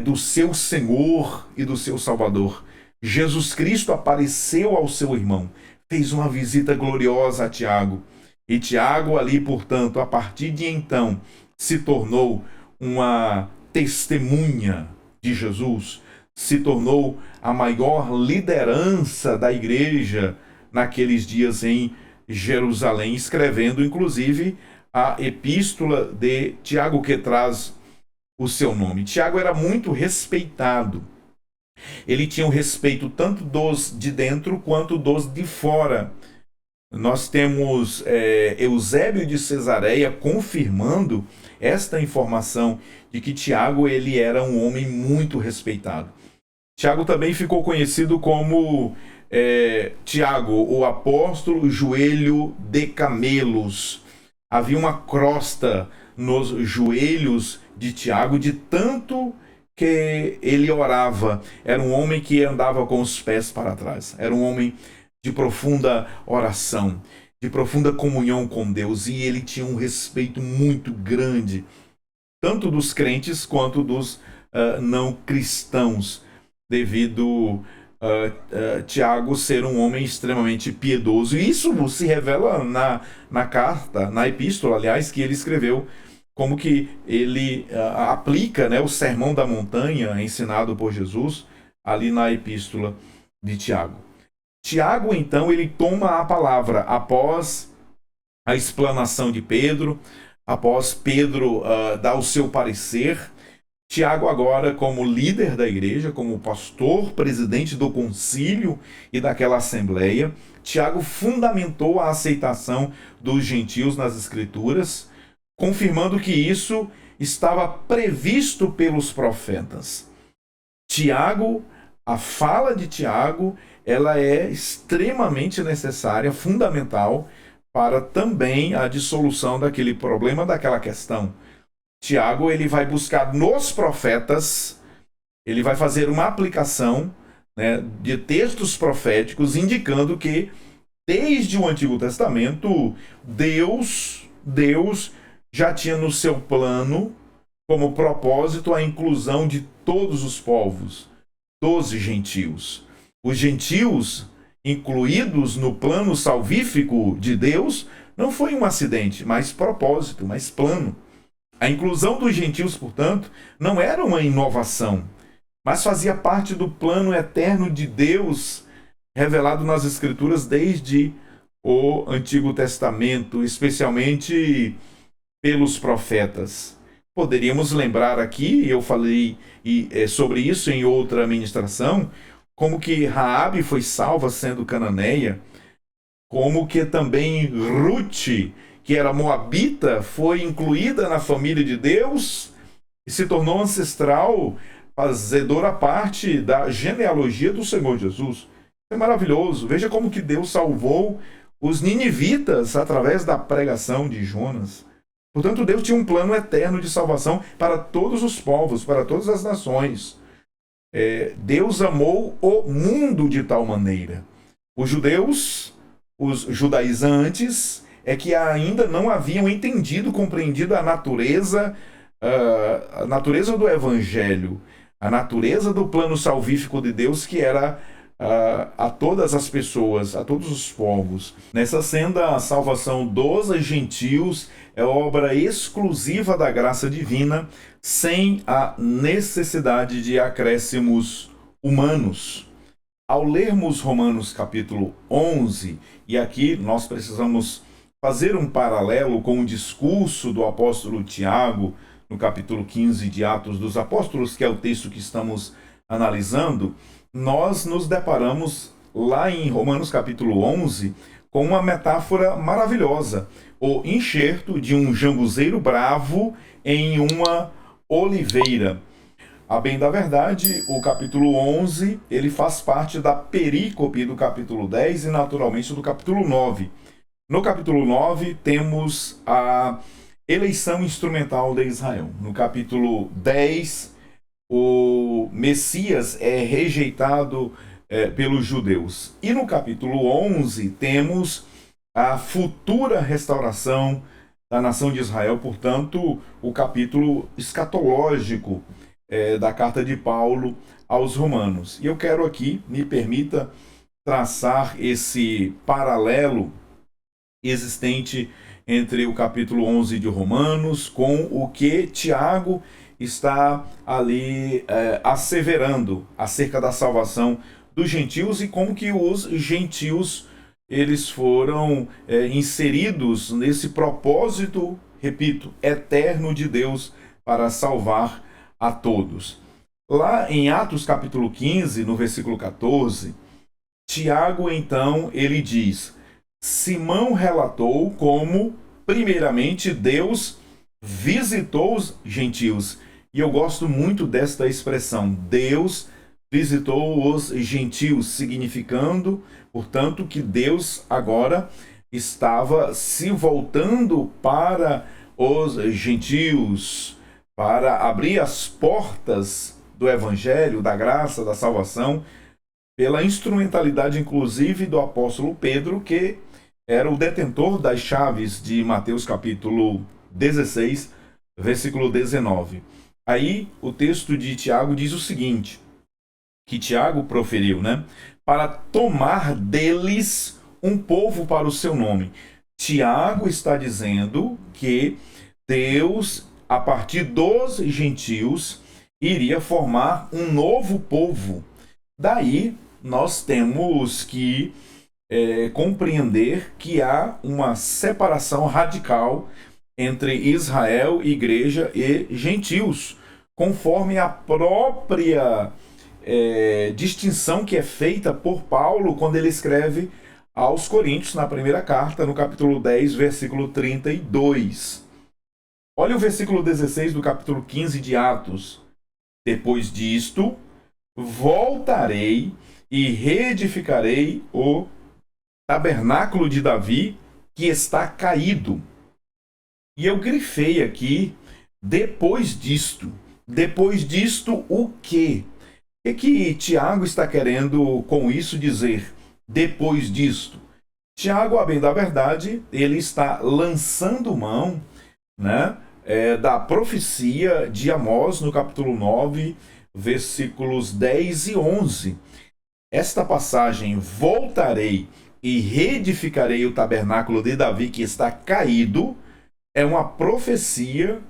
do seu Senhor e do seu Salvador. Jesus Cristo apareceu ao seu irmão, fez uma visita gloriosa a Tiago. E Tiago ali, portanto, a partir de então, se tornou uma testemunha de Jesus, se tornou a maior liderança da igreja naqueles dias em Jerusalém, escrevendo inclusive a epístola de Tiago, que traz o seu nome. Tiago era muito respeitado. Ele tinha o respeito tanto dos de dentro quanto dos de fora. Nós temos Eusébio de Cesareia confirmando esta informação de que Tiago, ele era um homem muito respeitado. Tiago também ficou conhecido como Tiago, o apóstolo joelho de camelos. Havia uma crosta nos joelhos de Tiago, de tanto que ele orava. Era um homem que andava com os pés para trás. Era um homem de profunda oração, de profunda comunhão com Deus. E ele tinha um respeito muito grande, tanto dos crentes quanto dos não cristãos, devido Tiago ser um homem extremamente piedoso. E isso se revela na carta, na epístola, aliás, que ele escreveu, como que ele aplica o sermão da montanha ensinado por Jesus ali na epístola de Tiago. Tiago, então, ele toma a palavra após a explanação de Pedro, após Pedro dar o seu parecer. Tiago agora, como líder da igreja, como pastor, presidente do concílio e daquela assembleia, Tiago fundamentou a aceitação dos gentios nas Escrituras, confirmando que isso estava previsto pelos profetas. Tiago, a fala de Tiago, ela é extremamente necessária, fundamental, para também a dissolução daquele problema, daquela questão. Tiago, ele vai buscar nos profetas, ele vai fazer uma aplicação de textos proféticos, indicando que desde o Antigo Testamento, Deus já tinha no seu plano, como propósito, a inclusão de todos os povos, dos gentios. Os gentios, incluídos no plano salvífico de Deus, não foi um acidente, mas propósito, mas plano. A inclusão dos gentios, portanto, não era uma inovação, mas fazia parte do plano eterno de Deus, revelado nas Escrituras desde o Antigo Testamento, especialmente pelos profetas. Poderíamos lembrar aqui, eu falei sobre isso em outra ministração, como que Raabe foi salva sendo cananeia, como que também Ruth, que era moabita, foi incluída na família de Deus e se tornou ancestral, fazedora parte da genealogia do Senhor Jesus. É maravilhoso. Veja como que Deus salvou os ninivitas através da pregação de Jonas. Portanto, Deus tinha um plano eterno de salvação para todos os povos, para todas as nações. Deus amou o mundo de tal maneira. Os judeus, os judaizantes, é que ainda não haviam entendido, compreendido a natureza do Evangelho, a natureza do plano salvífico de Deus, que era a todas as pessoas, a todos os povos. Nessa senda, a salvação dos gentios é obra exclusiva da graça divina, sem a necessidade de acréscimos humanos. Ao lermos Romanos capítulo 11, e aqui nós precisamos fazer um paralelo com o discurso do apóstolo Tiago, no capítulo 15 de Atos dos Apóstolos, que é o texto que estamos analisando, nós nos deparamos lá em Romanos capítulo 11 com uma metáfora maravilhosa, o enxerto de um jambuzeiro bravo em uma oliveira. A bem da verdade, o capítulo 11 ele faz parte da perícope do capítulo 10 e naturalmente do capítulo 9. No capítulo 9 temos a eleição instrumental de Israel. No capítulo 10, o Messias é rejeitado pelos judeus. E no capítulo 11 temos a futura restauração da nação de Israel, portanto, o capítulo escatológico da carta de Paulo aos Romanos. E eu quero aqui, me permita, traçar esse paralelo existente entre o capítulo 11 de Romanos com o que Tiago está ali asseverando acerca da salvação dos gentios e como que os gentios eles foram inseridos nesse propósito, repito, eterno de Deus para salvar a todos. Lá em Atos capítulo 15, no versículo 14, Tiago então ele diz: Simão relatou como primeiramente Deus visitou os gentios. E eu gosto muito desta expressão, Deus visitou os gentios, significando, portanto, que Deus agora estava se voltando para os gentios, para abrir as portas do Evangelho, da graça, da salvação, pela instrumentalidade, inclusive, do apóstolo Pedro, que era o detentor das chaves de Mateus capítulo 16, versículo 19. Aí o texto de Tiago diz o seguinte, que Tiago proferiu, para tomar deles um povo para o seu nome. Tiago está dizendo que Deus, a partir dos gentios, iria formar um novo povo. Daí nós temos que compreender que há uma separação radical entre Israel, igreja e gentios, conforme a própria distinção que é feita por Paulo quando ele escreve aos Coríntios, na primeira carta, no capítulo 10, versículo 32. Olha o versículo 16 do capítulo 15 de Atos. Depois disto, voltarei e reedificarei o tabernáculo de Davi, que está caído. E eu grifei aqui, depois disto. Depois disto, o quê? O que Tiago está querendo com isso dizer? Depois disto. Tiago, a bem da verdade, ele está lançando mão da profecia de Amós, no capítulo 9, versículos 10 e 11. esta passagem, voltarei e reedificarei o tabernáculo de Davi que está caído, é uma profecia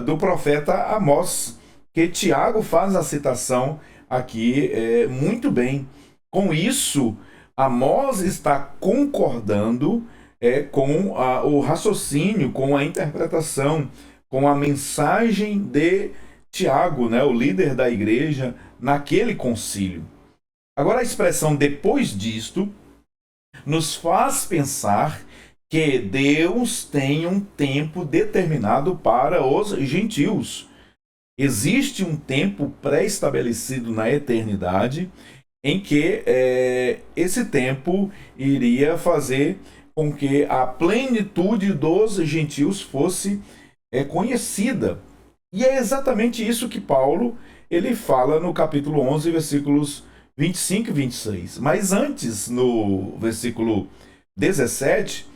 do profeta Amós, que Tiago faz a citação aqui muito bem. Com isso, Amós está concordando com o raciocínio, com a interpretação, com a mensagem de Tiago, né, o líder da igreja, naquele concílio. Agora, a expressão depois disto nos faz pensar que Deus tem um tempo determinado para os gentios. Existe um tempo pré-estabelecido na eternidade em que esse tempo iria fazer com que a plenitude dos gentios fosse conhecida. E é exatamente isso que Paulo ele fala no capítulo 11, versículos 25 e 26. Mas antes, no versículo 17,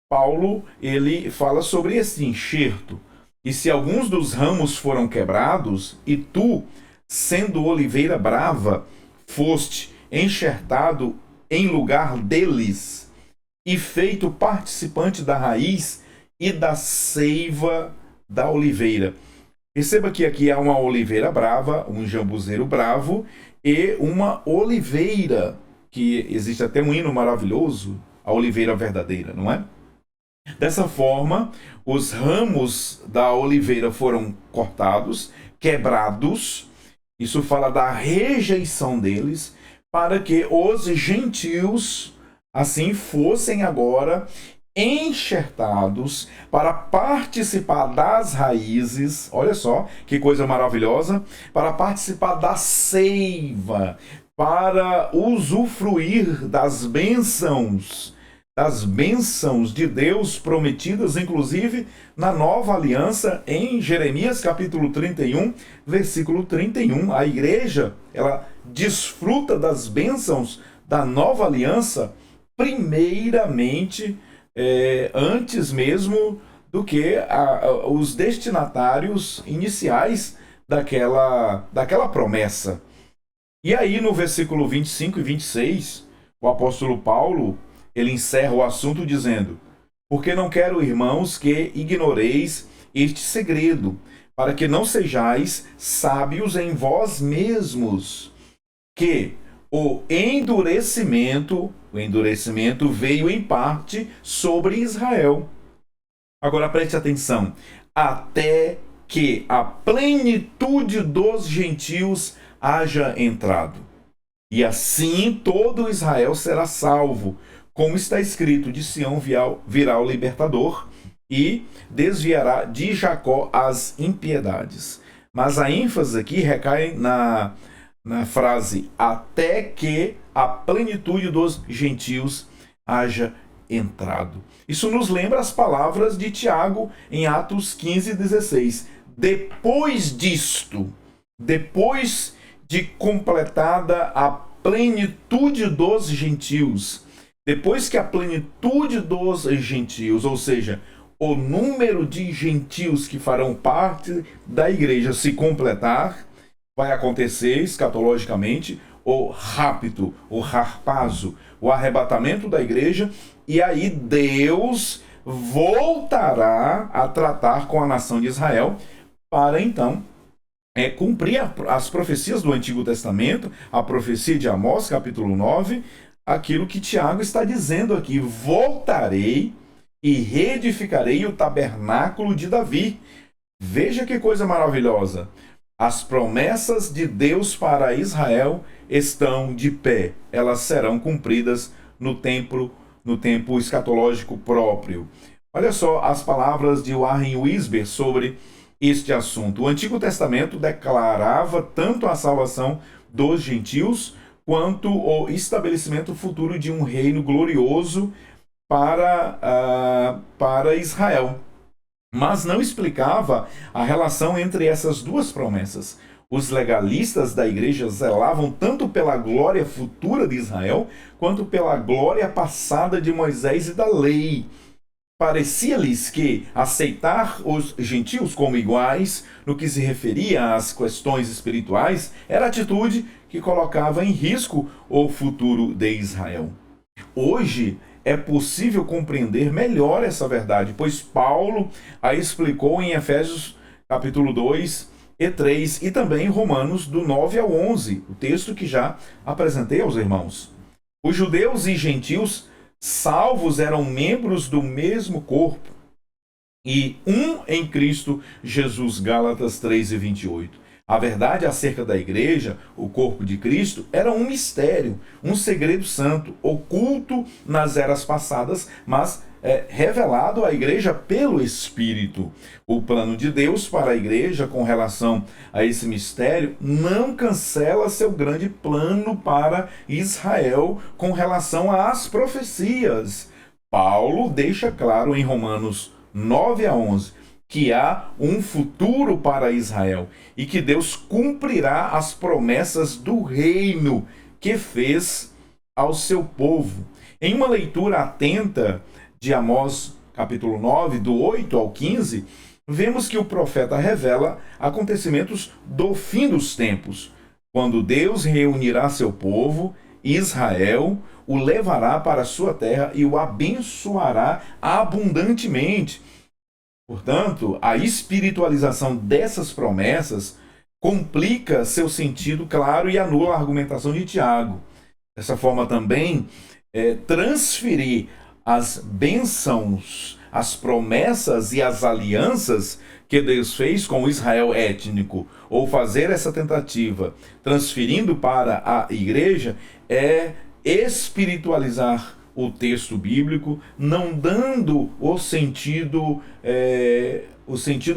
Paulo ele fala sobre esse enxerto. E se alguns dos ramos foram quebrados, e tu, sendo oliveira brava, foste enxertado em lugar deles, e feito participante da raiz e da seiva da oliveira. Perceba que aqui há uma oliveira brava, um jambuzeiro bravo, e uma oliveira, que existe até um hino maravilhoso, a oliveira verdadeira, não é? Dessa forma, os ramos da oliveira foram cortados, quebrados, isso fala da rejeição deles, para que os gentios, assim, fossem agora enxertados para participar das raízes, olha só que coisa maravilhosa, para participar da seiva, para usufruir das bênçãos de Deus prometidas, inclusive na nova aliança em Jeremias capítulo 31, versículo 31. A igreja, ela desfruta das bênçãos da nova aliança primeiramente, antes mesmo do que os destinatários iniciais daquela promessa. E aí no versículo 25 e 26, o apóstolo Paulo ele encerra o assunto dizendo: porque não quero, irmãos, que ignoreis este segredo, para que não sejais sábios em vós mesmos, que o endurecimento veio em parte sobre Israel. Agora preste atenção: até que a plenitude dos gentios haja entrado. E assim todo Israel será salvo. Como está escrito, de Sião virá o libertador e desviará de Jacó as impiedades. Mas a ênfase aqui recai na frase até que a plenitude dos gentios haja entrado. Isso nos lembra as palavras de Tiago em Atos 15:16. Depois disto, depois de completada a plenitude dos gentios, depois que a plenitude dos gentios, ou seja, o número de gentios que farão parte da igreja se completar, vai acontecer escatologicamente o rapto, o harpazo, o arrebatamento da igreja, e aí Deus voltará a tratar com a nação de Israel para então cumprir as profecias do Antigo Testamento, a profecia de Amós, capítulo 9, aquilo que Tiago está dizendo aqui: voltarei e reedificarei o tabernáculo de Davi. Veja que coisa maravilhosa. As promessas de Deus para Israel estão de pé. Elas serão cumpridas no tempo escatológico próprio. Olha só as palavras de Warren Wiersbe sobre este assunto. O Antigo Testamento declarava tanto a salvação dos gentios quanto o estabelecimento futuro de um reino glorioso para Israel. Mas não explicava a relação entre essas duas promessas. Os legalistas da igreja zelavam tanto pela glória futura de Israel, quanto pela glória passada de Moisés e da lei. Parecia-lhes que aceitar os gentios como iguais no que se referia às questões espirituais era atitude que colocava em risco o futuro de Israel. Hoje é possível compreender melhor essa verdade, pois Paulo a explicou em Efésios capítulo 2 e 3 e também em Romanos do 9 ao 11, o texto que já apresentei aos irmãos. Os judeus e gentios salvos eram membros do mesmo corpo e um em Cristo Jesus, Gálatas 3 e 28. A verdade acerca da igreja, o corpo de Cristo, era um mistério, um segredo santo, oculto nas eras passadas, mas revelado à igreja pelo Espírito. O plano de Deus para a igreja com relação a esse mistério não cancela seu grande plano para Israel com relação às profecias. Paulo deixa claro em Romanos 9 a 11 que há um futuro para Israel e que Deus cumprirá as promessas do reino que fez ao seu povo. Em uma leitura atenta de Amós, capítulo 9, do 8 ao 15, vemos que o profeta revela acontecimentos do fim dos tempos, quando Deus reunirá seu povo, Israel, o levará para a sua terra e o abençoará abundantemente. Portanto, a espiritualização dessas promessas complica seu sentido claro e anula a argumentação de Tiago. Dessa forma também, transferir as bênçãos, as promessas e as alianças que Deus fez com o Israel étnico, ou fazer essa tentativa transferindo para a igreja, é espiritualizar o texto bíblico, não dando o sentido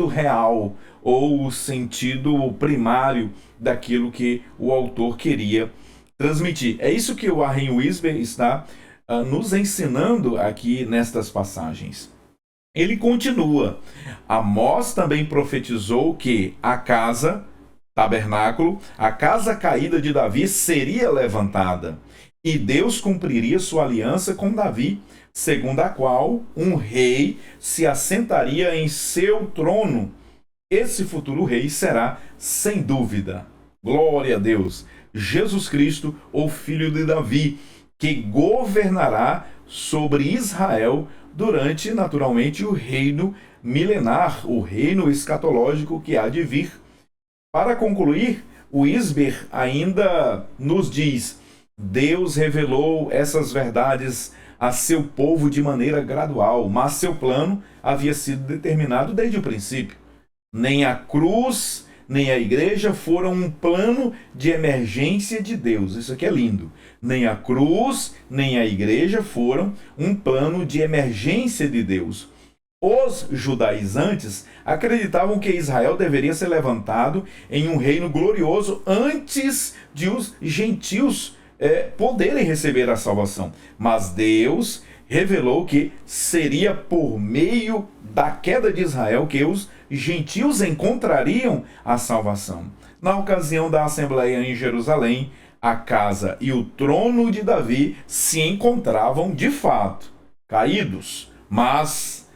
real ou o sentido primário daquilo que o autor queria transmitir. É isso que o Warren Wiersbe está nos ensinando aqui nestas passagens. Ele continua. Amós também profetizou que a casa, tabernáculo, a casa caída de Davi seria levantada. E Deus cumpriria sua aliança com Davi, segundo a qual um rei se assentaria em seu trono. Esse futuro rei será, sem dúvida, glória a Deus, Jesus Cristo, o filho de Davi, que governará sobre Israel durante, naturalmente, o reino milenar, o reino escatológico que há de vir. Para concluir, o Wiersbe ainda nos diz: Deus revelou essas verdades a seu povo de maneira gradual, mas seu plano havia sido determinado desde o princípio. Nem a cruz, nem a igreja foram um plano de emergência de Deus. Isso aqui é lindo. Nem a cruz, nem a igreja foram um plano de emergência de Deus. Os judaizantes acreditavam que Israel deveria ser levantado em um reino glorioso antes de os gentios poderem receber a salvação. Mas Deus revelou que seria por meio da queda de Israel que os gentios encontrariam a salvação. Na ocasião da Assembleia em Jerusalém, a casa e o trono de Davi se encontravam de fato caídos. Mas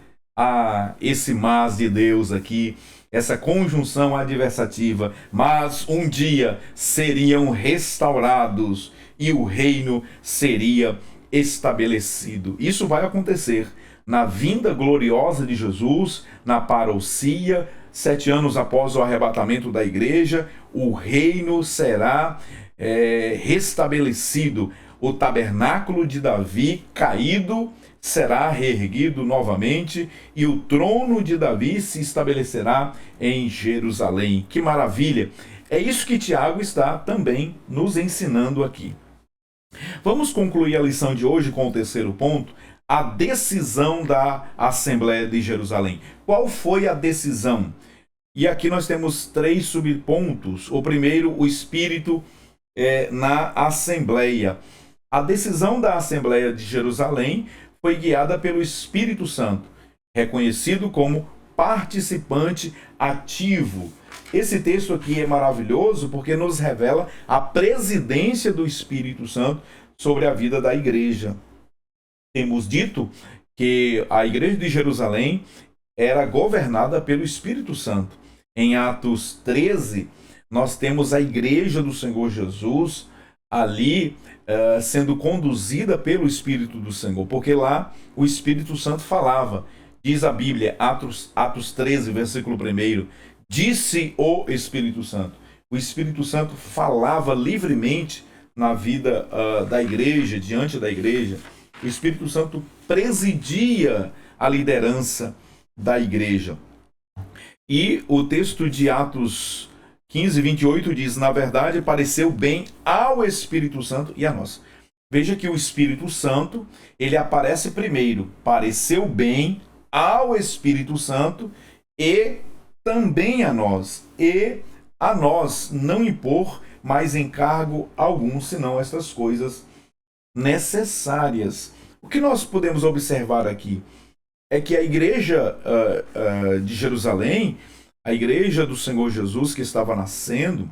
esse mas de Deus aqui, essa conjunção adversativa, mas um dia seriam restaurados e o reino seria estabelecido. Isso vai acontecer na vinda gloriosa de Jesus, na parousia, 7 anos após o arrebatamento da igreja, o reino será restabelecido. O tabernáculo de Davi caído será reerguido novamente e o trono de Davi se estabelecerá em Jerusalém. Que maravilha! É isso que Tiago está também nos ensinando aqui. Vamos concluir a lição de hoje com o terceiro ponto, a decisão da Assembleia de Jerusalém. Qual foi a decisão? E aqui nós temos 3 subpontos. O primeiro, o Espírito na Assembleia. A decisão da Assembleia de Jerusalém foi guiada pelo Espírito Santo, reconhecido como participante ativo. Esse texto aqui é maravilhoso porque nos revela a presidência do Espírito Santo sobre a vida da igreja. Temos dito que a igreja de Jerusalém era governada pelo Espírito Santo. Em Atos 13, nós temos a igreja do Senhor Jesus ali sendo conduzida pelo Espírito do Senhor, porque lá o Espírito Santo falava. Diz a Bíblia, Atos 13, versículo 1, disse o Espírito Santo. O Espírito Santo falava livremente na vida da igreja, diante da igreja. O Espírito Santo presidia a liderança da igreja. E o texto de Atos 15, 28 diz, na verdade, pareceu bem ao Espírito Santo e a nós. Veja que o Espírito Santo, ele aparece primeiro, pareceu bem ao Espírito Santo e também a nós. E a nós não impor mais encargo algum, senão estas coisas necessárias. O que nós podemos observar aqui é que a igreja de Jerusalém, a igreja do Senhor Jesus que estava nascendo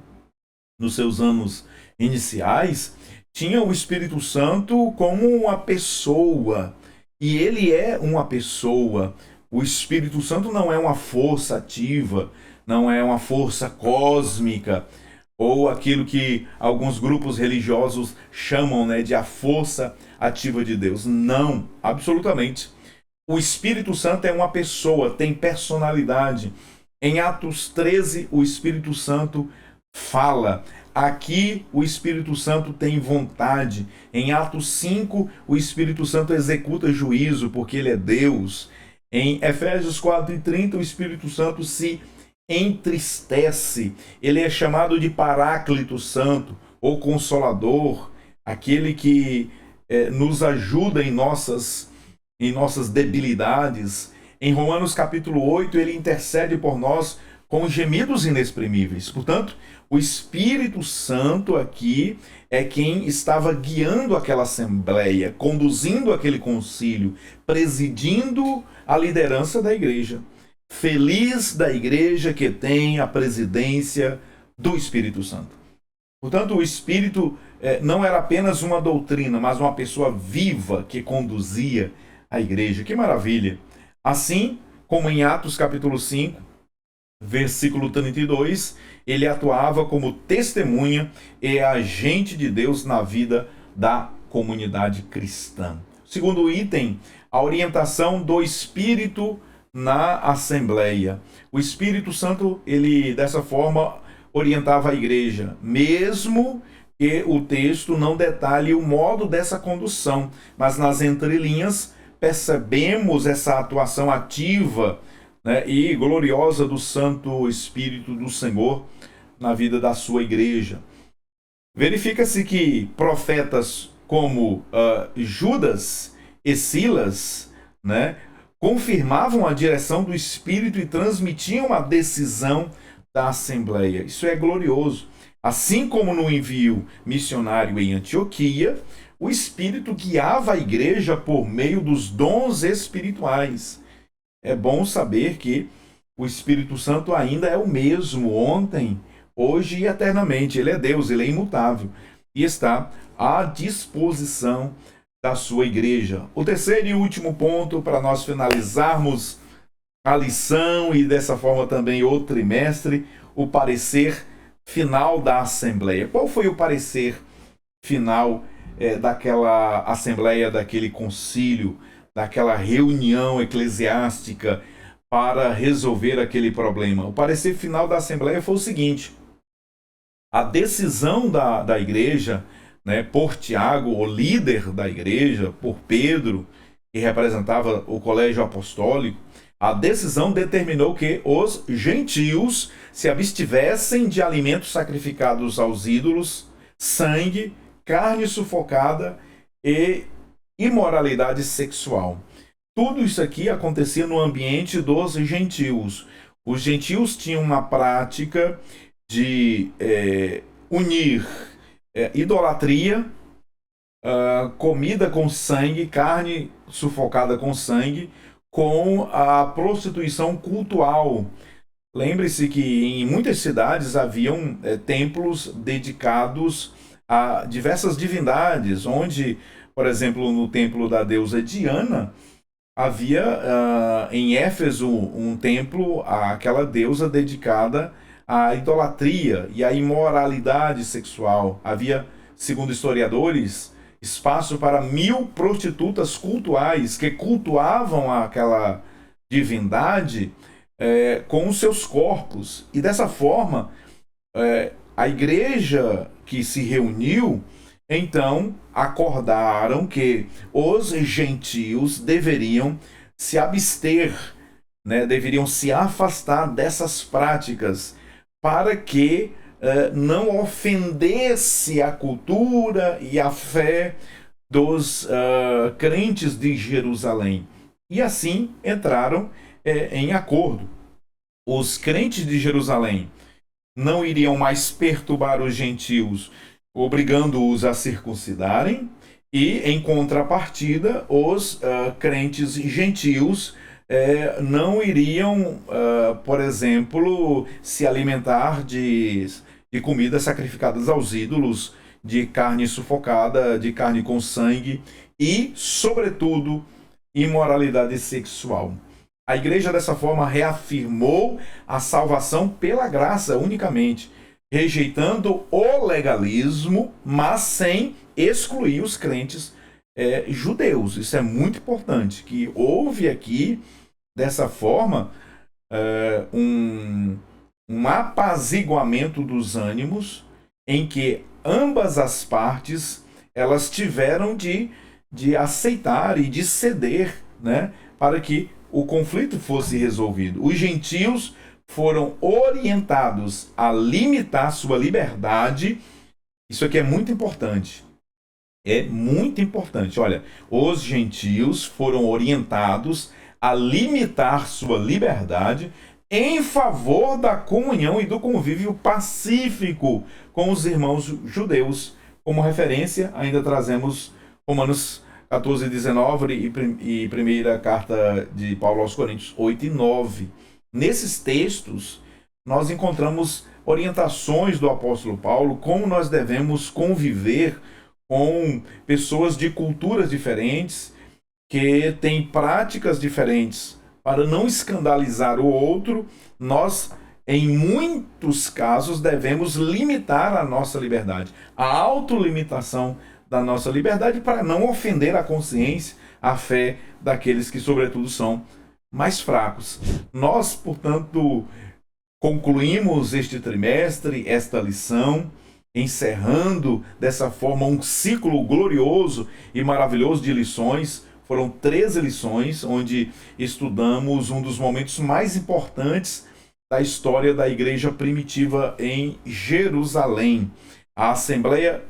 nos seus anos iniciais, tinha o Espírito Santo como uma pessoa. E ele é uma pessoa. O Espírito Santo não é uma força ativa, não é uma força cósmica, ou aquilo que alguns grupos religiosos chamam, né, de a força ativa de Deus. Não, absolutamente. O Espírito Santo é uma pessoa, tem personalidade. Em Atos 13, o Espírito Santo fala. Aqui o Espírito Santo tem vontade. Em Atos 5, o Espírito Santo executa juízo, porque ele é Deus. Em Efésios 4:30, o Espírito Santo se entristece. Ele é chamado de Paráclito Santo, ou Consolador, aquele que nos ajuda em nossas debilidades. Em Romanos capítulo 8, ele intercede por nós com gemidos inexprimíveis. Portanto, o Espírito Santo aqui é quem estava guiando aquela assembleia, conduzindo aquele concílio, presidindo a liderança da igreja. Feliz da igreja que tem a presidência do Espírito Santo. Portanto, o Espírito não era apenas uma doutrina, mas uma pessoa viva que conduzia a igreja. Que maravilha! Assim como em Atos capítulo 5, versículo 32, ele atuava como testemunha e agente de Deus na vida da comunidade cristã. Segundo item, a orientação do Espírito na Assembleia. O Espírito Santo, ele dessa forma orientava a igreja, mesmo que o texto não detalhe o modo dessa condução, mas nas entrelinhas percebemos essa atuação ativa, né, e gloriosa do Santo Espírito do Senhor na vida da sua igreja. Verifica-se que profetas como Judas e Silas, né, confirmavam a direção do Espírito e transmitiam a decisão da Assembleia. Isso é glorioso. Assim como no envio missionário em Antioquia, o Espírito guiava a igreja por meio dos dons espirituais. É bom saber que o Espírito Santo ainda é o mesmo ontem, hoje e eternamente. Ele é Deus, ele é imutável e está à disposição da sua igreja. O terceiro e último ponto para nós finalizarmos a lição e dessa forma também o trimestre, o parecer final da Assembleia. Qual foi o parecer final daquela Assembleia, daquele concílio, daquela reunião eclesiástica para resolver aquele problema? O parecer final da Assembleia foi o seguinte: a decisão da igreja, né, por Tiago, o líder da igreja, por Pedro, que representava o colégio apostólico, a decisão determinou que os gentios se abstivessem de alimentos sacrificados aos ídolos, sangue, carne sufocada e imoralidade sexual. Tudo isso aqui acontecia no ambiente dos gentios. Os gentios tinham uma prática de unir idolatria, comida com sangue, carne sufocada com sangue, com a prostituição cultual. Lembre-se que em muitas cidades haviam templos dedicados a diversas divindades, onde, por exemplo, no templo da deusa Diana, havia em Éfeso um templo àquela deusa dedicada à idolatria e à imoralidade sexual. Havia, segundo historiadores, espaço para 1.000 prostitutas cultuais que cultuavam aquela divindade com os seus corpos. E dessa forma, a igreja que se reuniu, então acordaram que os gentios deveriam se abster, né, deveriam se afastar dessas práticas para que não ofendesse a cultura e a fé dos crentes de Jerusalém. E assim entraram em acordo. Os crentes de Jerusalém não iriam mais perturbar os gentios, obrigando-os a circuncidarem, e, em contrapartida, os crentes gentios não iriam, por exemplo, se alimentar de comidas sacrificadas aos ídolos, de carne sufocada, de carne com sangue e, sobretudo, imoralidade sexual. A igreja, dessa forma, reafirmou a salvação pela graça unicamente, rejeitando o legalismo, mas sem excluir os crentes judeus. Isso é muito importante, que houve aqui, dessa forma, um apaziguamento dos ânimos, em que ambas as partes elas tiveram de aceitar e de ceder, né, para que o conflito fosse resolvido. Os gentios foram orientados a limitar sua liberdade. Isso aqui é muito importante. É muito importante. Olha, os gentios foram orientados a limitar sua liberdade em favor da comunhão e do convívio pacífico com os irmãos judeus. Como referência, ainda trazemos Romanos 14, 19 e primeira carta de Paulo aos Coríntios 8 e 9. Nesses textos, nós encontramos orientações do apóstolo Paulo, como nós devemos conviver com pessoas de culturas diferentes, que têm práticas diferentes. Para não escandalizar o outro, nós, em muitos casos, devemos limitar a nossa liberdade, a autolimitação da nossa liberdade, para não ofender a consciência, a fé daqueles que, sobretudo, são mais fracos. Nós, portanto, concluímos este trimestre, esta lição, encerrando dessa forma um ciclo glorioso e maravilhoso de lições. Foram 13 lições, onde estudamos um dos momentos mais importantes da história da igreja primitiva em Jerusalém, a Assembleia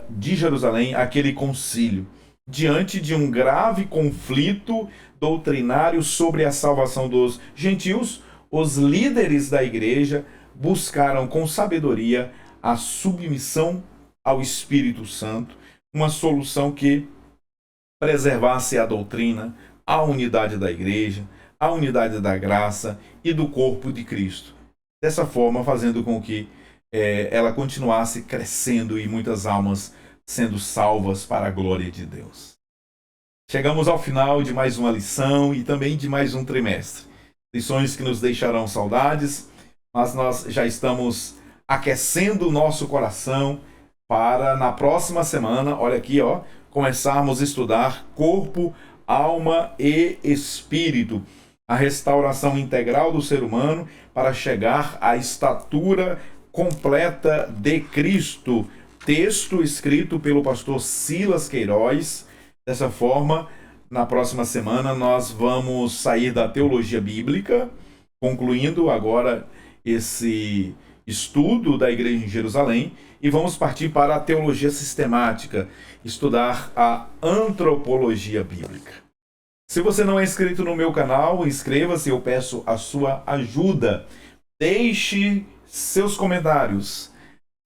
de Jerusalém, aquele concílio. Diante de um grave conflito doutrinário sobre a salvação dos gentios, os líderes da igreja buscaram com sabedoria a submissão ao Espírito Santo, uma solução que preservasse a doutrina, a unidade da igreja, a unidade da graça e do corpo de Cristo. Dessa forma, fazendo com que ela continuasse crescendo e muitas almas sendo salvas para a glória de Deus. Chegamos ao final de mais uma lição e também de mais um trimestre. Lições que nos deixarão saudades, mas nós já estamos aquecendo o nosso coração para, na próxima semana, olha aqui, começarmos a estudar corpo, alma e espírito, a restauração integral do ser humano para chegar à estatura completa de Cristo. Texto escrito pelo pastor Silas Queiroz. Dessa forma, na próxima semana nós vamos sair da teologia bíblica, concluindo agora esse estudo da igreja em Jerusalém, e vamos partir para a teologia sistemática, estudar a antropologia bíblica. Se você não é inscrito no meu canal, inscreva-se, eu peço a sua ajuda. Deixe seus comentários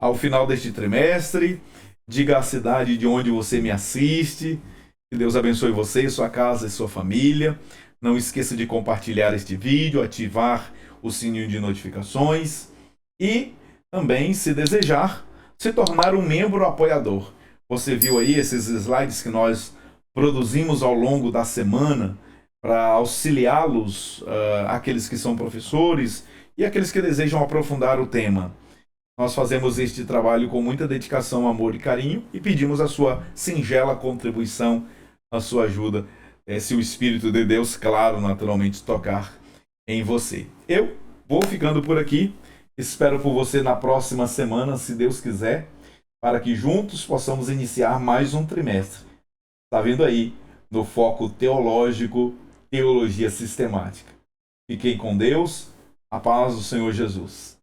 ao final deste trimestre, diga a cidade de onde você me assiste. Que Deus abençoe você, sua casa e sua família. Não esqueça de compartilhar este vídeo, ativar o sininho de notificações e também, se desejar, se tornar um membro apoiador. Você viu aí esses slides que nós produzimos ao longo da semana, para auxiliá-los, aqueles que são professores e aqueles que desejam aprofundar o tema. Nós fazemos este trabalho com muita dedicação, amor e carinho e pedimos a sua singela contribuição, a sua ajuda, se o Espírito de Deus, claro, naturalmente, tocar em você. Eu vou ficando por aqui, espero por você na próxima semana, se Deus quiser, para que juntos possamos iniciar mais um trimestre. Está vendo aí, no foco teológico, teologia sistemática. Fiquem com Deus, a paz do Senhor Jesus.